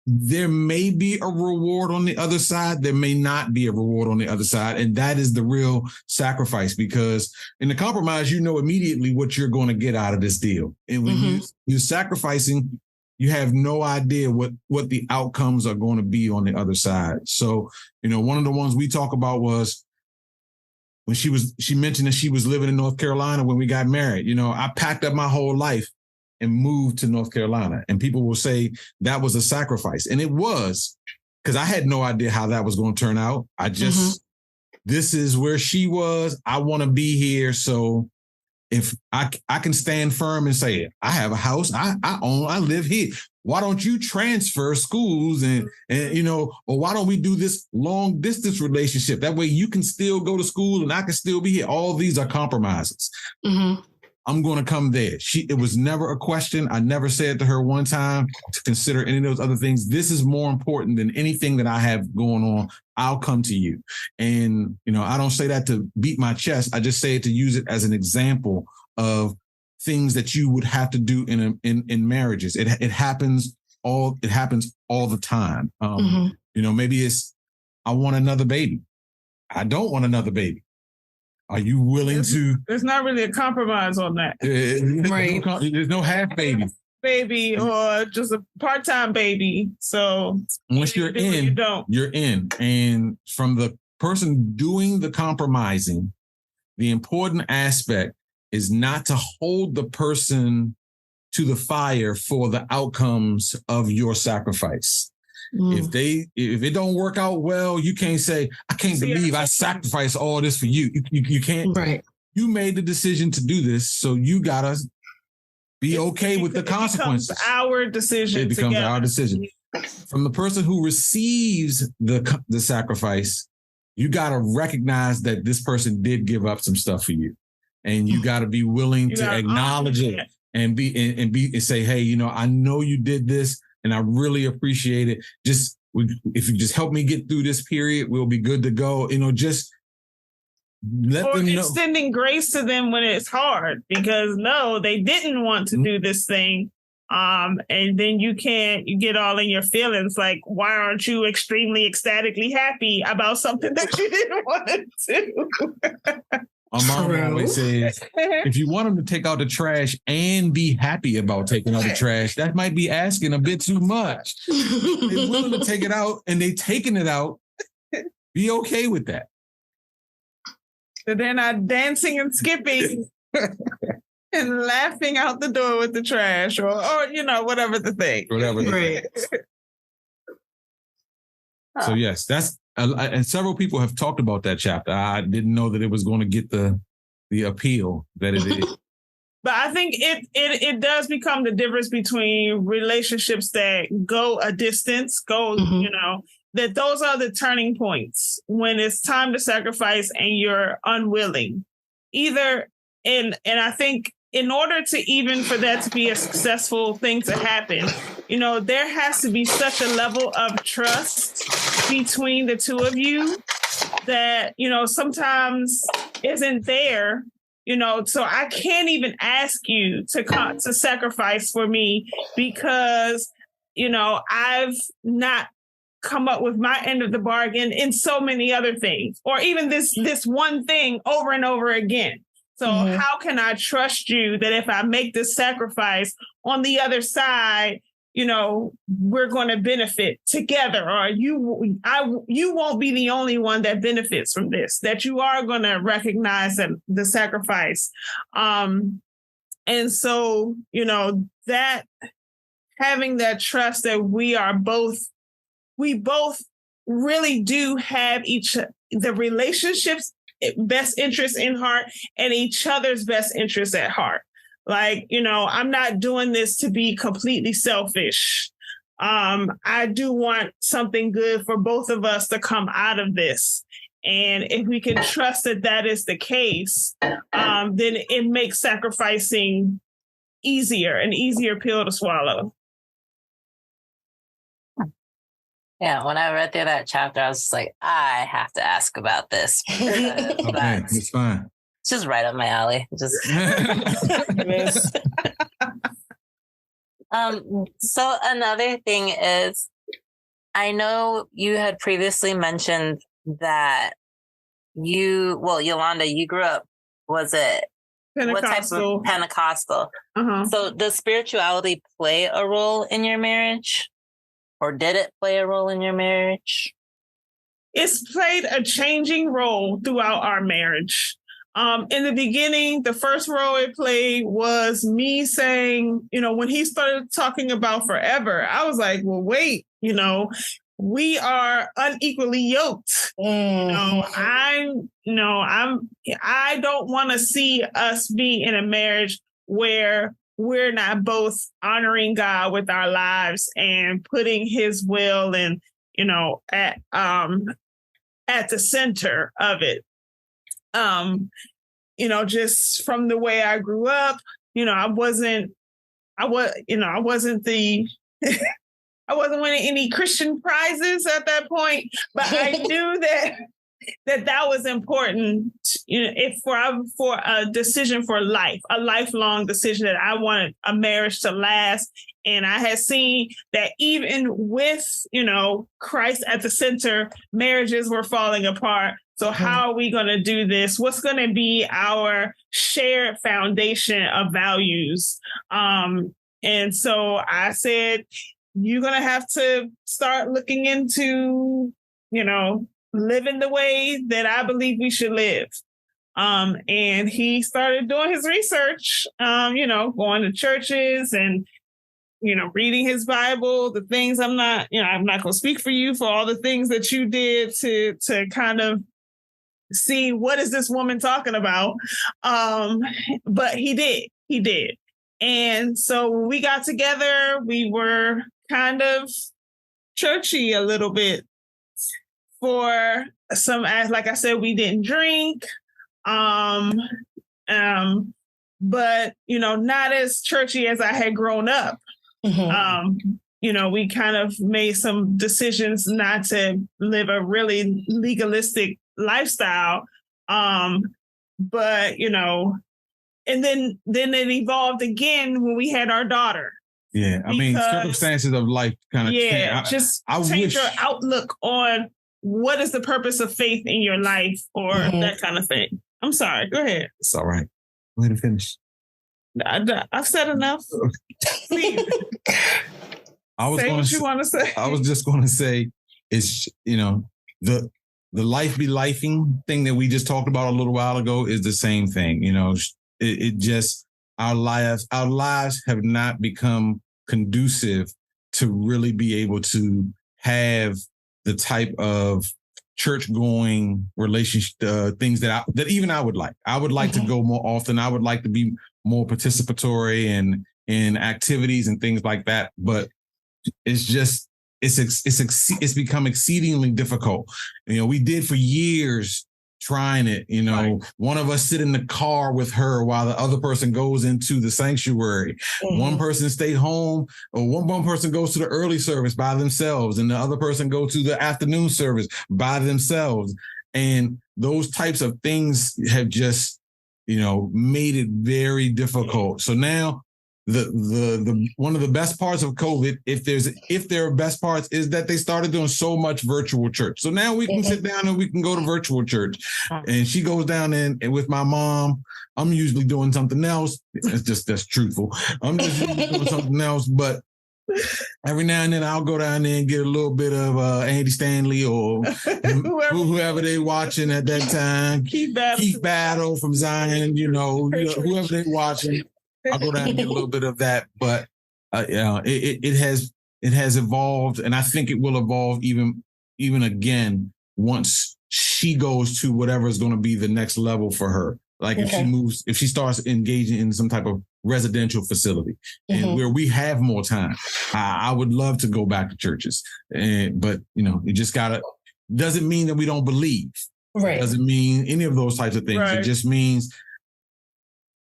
there may be a reward on the other side. There may not be a reward on the other side. And that is the real sacrifice, because in the compromise, you know immediately what you're going to get out of this deal. And when you're sacrificing, you have no idea what the outcomes are going to be on the other side. So, one of the ones we talk about was when she mentioned that she was living in North Carolina when we got married. I packed up my whole life and moved to North Carolina. And people will say that was a sacrifice. And it was, because I had no idea how that was going to turn out. I just, this is where she was. I want to be here. So if I can stand firm and say, I have a house, I own, I live here. Why don't you transfer schools and or why don't we do this long distance relationship? That way you can still go to school and I can still be here. All these are compromises. Mm-hmm. I'm going to come there. It was never a question. I never said to her one time to consider any of those other things. This is more important than anything that I have going on. I'll come to you. And, I don't say that to beat my chest. I just say it to use it as an example of things that you would have to do in marriages. It happens all the time. Maybe it's, I want another baby. I don't want another baby. Are you willing to? There's not really a compromise on that. Right. There's no half baby or just a part-time baby. So once you're in, you're in. And from the person doing the compromising, the important aspect is not to hold the person to the fire for the outcomes of your sacrifice. If it don't work out well, you can't say, I can't believe I sacrificed all this for you. You can't. Right. You made the decision to do this, so you gotta be okay with the consequences. It becomes our decision. It becomes our decision. From the person who receives the sacrifice, you gotta recognize that this person did give up some stuff for you, and you gotta be willing to acknowledge it and say, hey, I know you did this. And I really appreciate it. Just if you just help me get through this period, we'll be good to go. Just let them know. Or extending grace to them when it's hard, because they didn't want to do this thing. And then you get all in your feelings. Like, why aren't you extremely ecstatically happy about something that you didn't want to do? My mom always says, if you want them to take out the trash and be happy about taking out the trash, that might be asking a bit too much. They're willing to take it out and they taking it out. Be okay with that. So they're not dancing and skipping and laughing out the door with the trash or whatever the thing. Whatever the thing. So yes, that's and several people have talked about that chapter. I didn't know that it was going to get the appeal that it is. But I think it does become the difference between relationships that go a distance, that those are the turning points when it's time to sacrifice and you're unwilling. And I think in order to even for that to be a successful thing to happen, there has to be such a level of trust between the two of you that, sometimes isn't there, so I can't even ask you to sacrifice for me because, I've not come up with my end of the bargain in so many other things, or even this one thing over and over again. So how can I trust you that if I make this sacrifice on the other side, we're going to benefit together, or you won't be the only one that benefits from this, that you are going to recognize the sacrifice. And so, that having that trust that we both really do have the relationship's best interest in heart and each other's best interest at heart. Like, I'm not doing this to be completely selfish. I do want something good for both of us to come out of this. And if we can trust that is the case, then it makes sacrificing an easier pill to swallow. Yeah, when I read through that chapter, I was just like, I have to ask about this. Okay, it's fine. It's just right up my alley. So another thing is, I know you had previously mentioned that Yolanda, you grew up, was it Pentecostal? What type of Pentecostal? Uh-huh. So does spirituality play a role in your marriage? Or did it play a role in your marriage? It's played a changing role throughout our marriage. In the beginning, the first role it played was me saying, when he started talking about forever, I was like, well, wait, we are unequally yoked. I don't want to see us be in a marriage where we're not both honoring God with our lives and putting his will and, at the center of it. Just from the way I grew up, I wasn't winning any Christian prizes at that point, but I knew that was important, for a decision for life, a lifelong decision that I wanted a marriage to last. And I had seen that even with, Christ at the center, marriages were falling apart. So how are we going to do this? What's going to be our shared foundation of values? And so I said, you're going to have to start looking into, living the way that I believe we should live. And he started doing his research, going to churches and, reading his Bible, the things I'm not going to speak for you for all the things that you did to kind of see what is this woman talking about. But he did. And so when we got together, we were kind of churchy a little bit. For some, like I said, we didn't drink, but not as churchy as I had grown up. We kind of made some decisions not to live a really legalistic lifestyle. But and then it evolved again when we had our daughter. Yeah, I mean, circumstances of life kind of change your outlook on what is the purpose of faith in your life, or that kind of thing. I'm sorry. Go ahead. It's all right. Go ahead and finish. I've said enough. Please. What you want to say. I was just going to say, it's, the life be lifing thing that we just talked about a little while ago is the same thing. It just, our lives have not become conducive to really be able to have the type of church-going relationship things that even I would like. I would like to go more often. I would like to be more participatory and in activities and things like that. But it's just it's become exceedingly difficult. We did for years trying it. Right. One of us sit in the car with her while the other person goes into the sanctuary. One person stayed home, or one person goes to the early service by themselves, and the other person goes to the afternoon service by themselves. And those types of things have just, made it very difficult. So now the one of the best parts of COVID, if there are best parts, is that they started doing so much virtual church. So now we can sit down and we can go to virtual church. And she goes down and with my mom, I'm usually doing something else. That's truthful. I'm just usually doing something else, but Every now and then I'll go down there and get a little bit of Andy Stanley or whoever they watching at that time. Keith Battle from Zion, whoever they watching. I'll go down and get a little bit of that. But it has evolved, and I think it will evolve even again once she goes to whatever is going to be the next level for her. Like if she starts engaging in some type of residential facility and where we have more time, I would love to go back to churches. But it just doesn't mean that we don't believe. Right. It doesn't mean any of those types of things. Right. It just means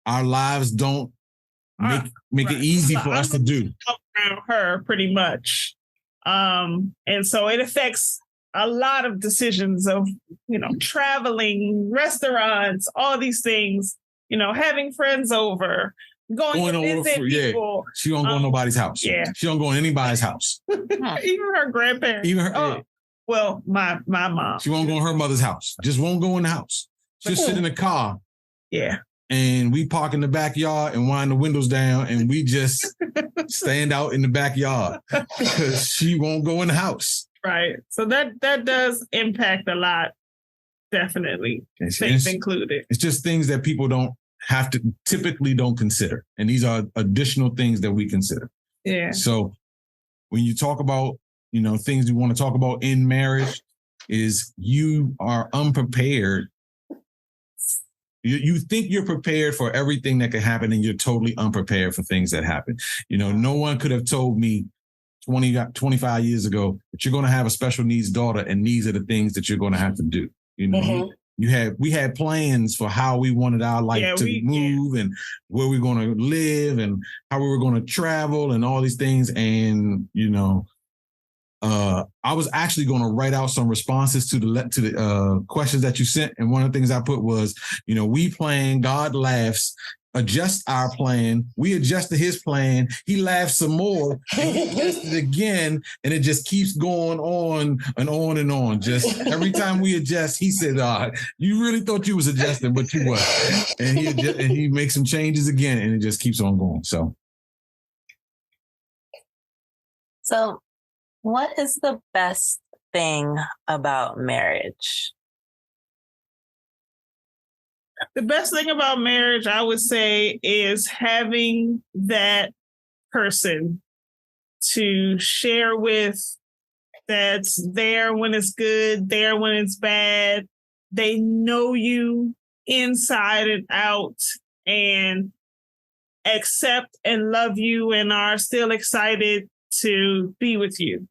our lives don't make it easy for us to do. Around her pretty much. And so it affects a lot of decisions of, traveling, restaurants, all these things, having friends over, going to visit people. She don't go to nobody's house. Yeah. She don't go to anybody's house. Even her grandparents. Well, my mom. She won't go in her mother's house. Just won't go in the house. She'll sit in the car. Yeah. And we park in the backyard and wind the windows down and we just stand out in the backyard because she won't go in the house. Right. So that does impact a lot, definitely. Things included. It's just things that people typically don't consider. And these are additional things that we consider. Yeah. So when you talk about, things you want to talk about in marriage is you are unprepared. You think you're prepared for everything that could happen and you're totally unprepared for things that happen. No one could have told me 25 years ago that you're going to have a special needs daughter and these are the things that you're going to have to do. We had plans for how we wanted our life to move and where we're going to live and how we were going to travel and all these things. And, I was actually going to write out some responses to the questions that you sent. And one of the things I put was, we plan, God laughs, adjust our plan. We adjusted his plan. He laughed some more and he adjusted again. And it just keeps going on and on and on. Just every time we adjust, he said, you really thought you was adjusting, but you weren't. And he makes some changes again and it just keeps on going. So what is the best thing about marriage? The best thing about marriage, I would say, is having that person to share with that's there when it's good, there when it's bad. They know you inside and out and accept and love you and are still excited to be with you.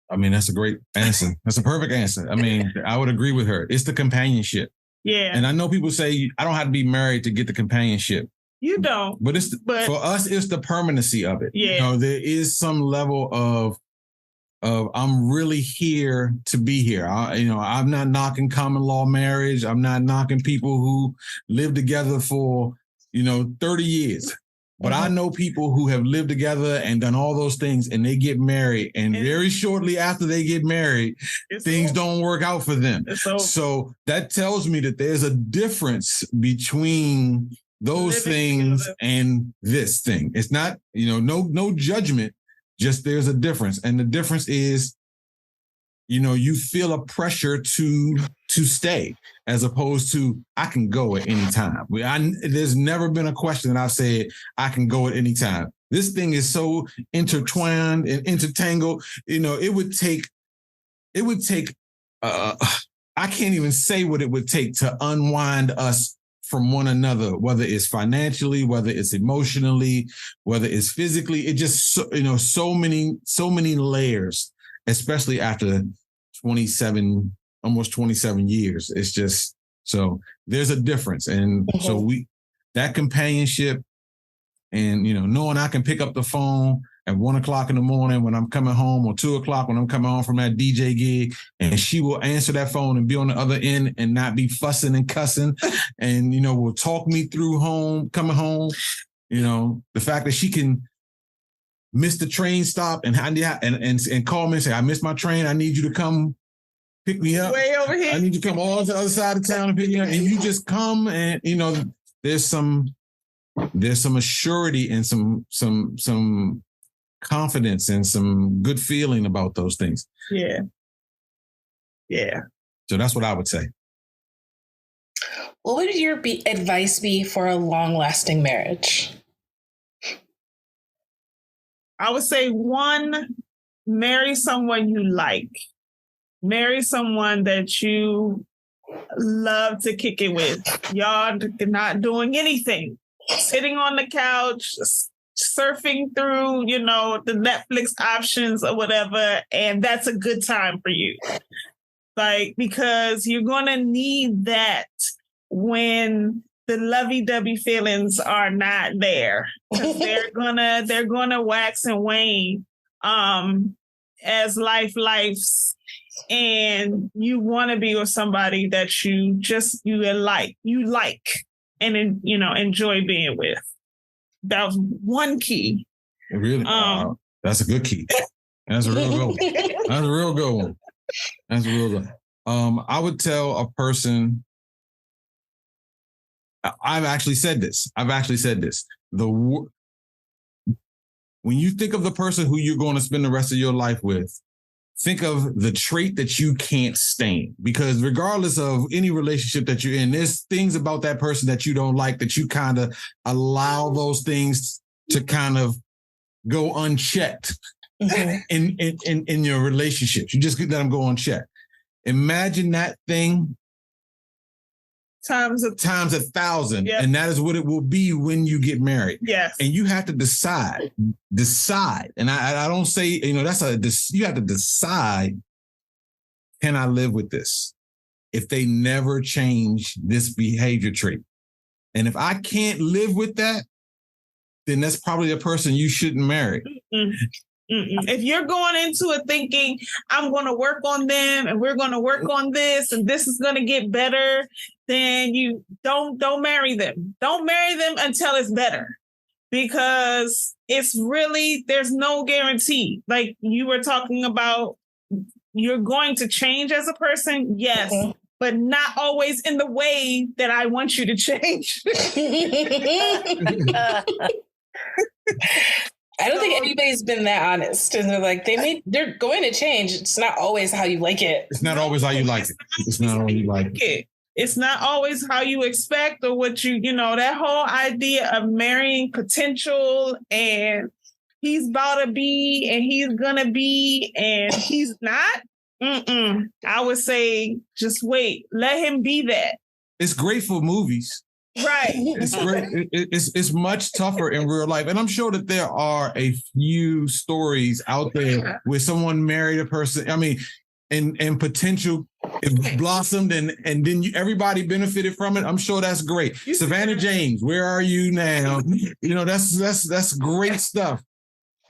I mean, that's a great answer. That's a perfect answer. I mean, I would agree with her. It's the companionship. Yeah. And I know people say I don't have to be married to get the companionship. You don't. But for us, it's the permanency of it. Yeah. There is some level of I'm really here to be here. I'm not knocking common law marriage. I'm not knocking people who live together for, 30 years. But I know people who have lived together and done all those things and they get married. And very shortly after they get married, things don't work out for them. So that tells me that there's a difference between those things and this thing. It's not, no judgment, just there's a difference. And the difference is, you feel a pressure to stay as opposed to I can go at any time. There's never been a question that I've said I can go at any time. This thing is so intertwined and intertangled. It would take I can't even say what it would take to unwind us from one another, whether it's financially, whether it's emotionally, whether it's physically. It just, so many layers, especially after almost 27 years. It's just, so there's a difference. And so that companionship and, knowing I can pick up the phone at 1:00 in the morning when I'm coming home or 2:00 when I'm coming home from that DJ gig, and she will answer that phone and be on the other end and not be fussing and cussing and, will talk me through coming home. The fact that she can miss the train stop and call me and say, I missed my train. I need you to come pick me up. Way over here. I need you to come all to the other side of town and pick me up. And you just come and, there's some assurity and some confidence and some good feeling about those things. Yeah. Yeah. So that's what I would say. What would your advice be for a long-lasting marriage? I would say, one, marry someone you like. Marry someone that you love to kick it with. Y'all not doing anything. Sitting on the couch, surfing through, the Netflix options or whatever, and that's a good time for you. Because you're going to need that when the lovey-dovey feelings are not there. They're gonna wax and wane as life lives, and you want to be with somebody that you like and enjoy being with. That was one key. Really? That's a good key. That's a real good one. That's a real good one. That's a real good one. I would tell a person, I've actually said this. When you think of the person who you're going to spend the rest of your life with, think of the trait that you can't stand. Because regardless of any relationship that you're in, there's things about that person that you don't like, that you kind of allow those things to kind of go unchecked in your relationships. You just let them go unchecked. Imagine that thing times 1,000. Yep. And that is what it will be when you get married. Yes. And you have to decide. And I don't say, you have to decide, can I live with this if they never change this behavior trait? And if I can't live with that, then that's probably a person you shouldn't marry. Mm-mm. Mm-mm. If you're going into it thinking, I'm going to work on them and we're going to work on this and this is going to get better, then you don't marry them. Don't marry them until it's better, because there's no guarantee. Like you were talking about, you're going to change as a person. Yes. Mm-hmm. But not always in the way that I want you to change. I don't think anybody's been that honest. And they're like, they're going to change. It's not always how you like it. It's not always how you like it. It's not always like it. It's not always how you expect or what that whole idea of marrying potential and he's about to be and he's going to be and he's not. I would say just wait. Let him be that. It's great for movies. Right. It's great. It's much tougher in real life. And I'm sure that there are a few stories out there where someone married a person, and potential blossomed and then everybody benefited from it. I'm sure that's great. Savannah James, where are you now? That's great stuff.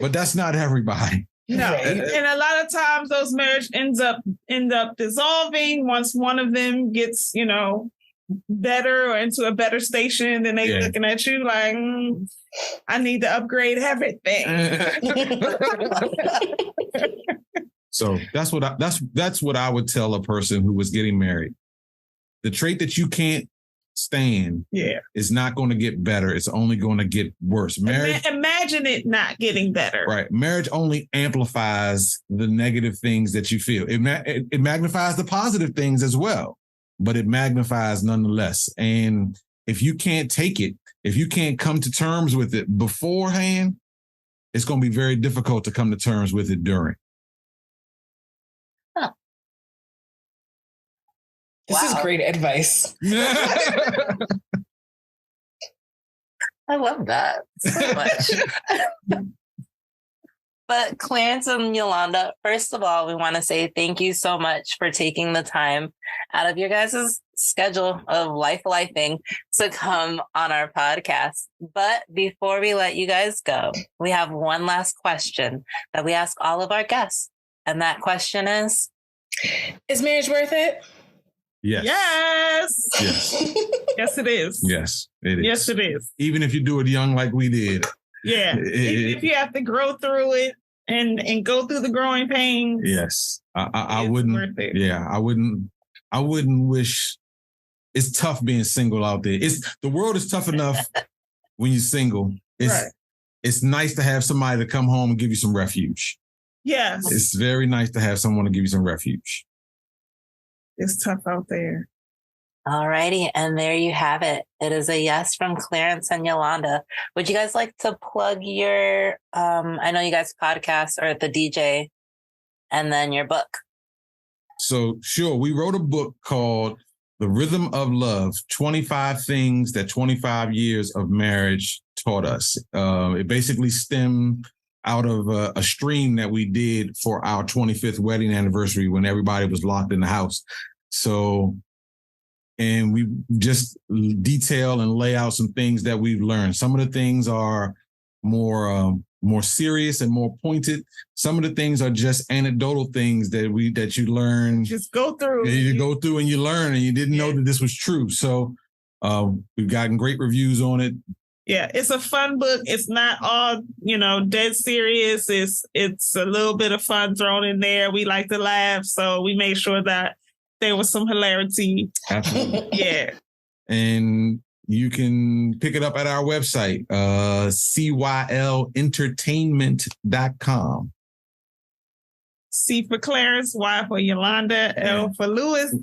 But that's not everybody. No. And a lot of times those marriages end up dissolving once one of them gets, better or into a better station, then they looking at you like, I need to upgrade everything. So that's what I would tell a person who was getting married. The trait that you can't stand is not going to get better. It's only going to get worse. Marriage, imagine it not getting better. Right. Marriage only amplifies the negative things that you feel. It magnifies the positive things as well, but it magnifies nonetheless. And if you can't take it, if you can't come to terms with it beforehand, it's going to be very difficult to come to terms with it during. Huh. This is great advice. I love that so much. But Clarence and Yolanda, first of all, we want to say thank you so much for taking the time out of your guys' schedule of lifing to come on our podcast. But before we let you guys go, we have one last question that we ask all of our guests. And that question is marriage worth it? Yes. Yes. Yes. Yes, it is. Yes, it is. Yes, it is. Even if you do it young like we did. Yeah. Even if you have to grow through it and go through the growing pains. Yes. I wouldn't. Yeah. I wouldn't wish. It's tough being single out there. The world is tough enough when you're single. it's nice to have somebody to come home and give you some refuge. Yes. It's very nice to have someone to give you some refuge. It's tough out there. All righty. And there you have it. It is a yes from Clarence and Yolanda. Would you guys like to plug your, I know you guys podcast or the DJ, and then your book? So sure, we wrote a book called The Rhythm of Love, 25 Things That 25 Years of Marriage Taught Us. It basically stemmed out of a stream that we did for our 25th wedding anniversary when everybody was locked in the house. So, and we just detail and lay out some things that we've learned. Some of the things are more serious and more pointed. Some of the things are just anecdotal things that you learn. Just go through. You go through and you learn, and you didn't know that this was true. So we've gotten great reviews on it. Yeah, it's a fun book. It's not all, dead serious. It's a little bit of fun thrown in there. We like to laugh, so we made sure that there was some hilarity. Absolutely. Yeah. And you can pick it up at our website, cYLentertainment.com. C for Clarence, Y for Yolanda, L for Lewis,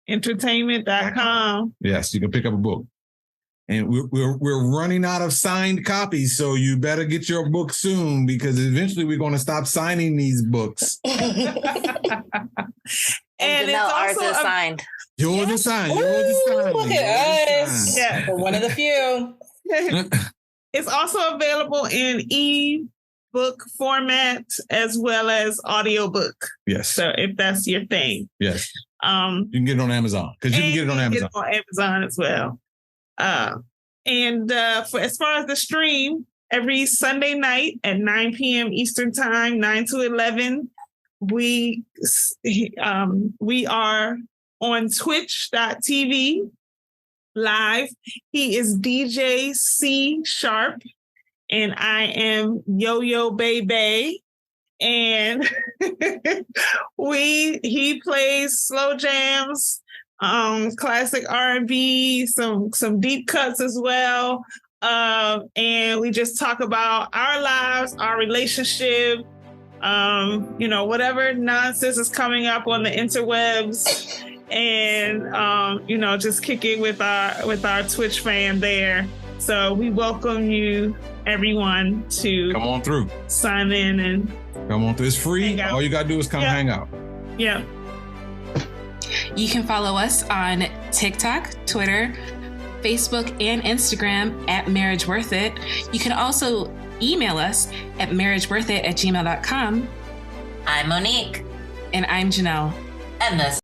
entertainment.com. Yes, you can pick up a book. And we're running out of signed copies, so you better get your book soon, because eventually we're going to stop signing these books. And Janelle, ours is signed. Yours is signed. Yours is signed. Look at us. Yeah. One of the few. It's also available in e-book format as well as audiobook. Yes. So if that's your thing. Yes. You can get it on Amazon, because you can get it on Amazon. Get it on Amazon as well. For as far as the stream, every Sunday night at 9 p.m. Eastern Time, 9 to 11, we are on twitch.tv live. He is DJ C Sharp, and I am Yo-Yo Baby. And he plays slow jams, classic R&B, some deep cuts as well. And we just talk about our lives, our relationship, whatever nonsense is coming up on the interwebs, and just kick it with our Twitch fam there. So we welcome you, everyone, to come on through, sign in and come on through. It's free. All you gotta do is come hang out. Yeah. You can follow us on TikTok, Twitter, Facebook, and Instagram at Marriage Worth It. You can also email us at marriageworthit@gmail.com. I'm Monique. And I'm Janelle. And this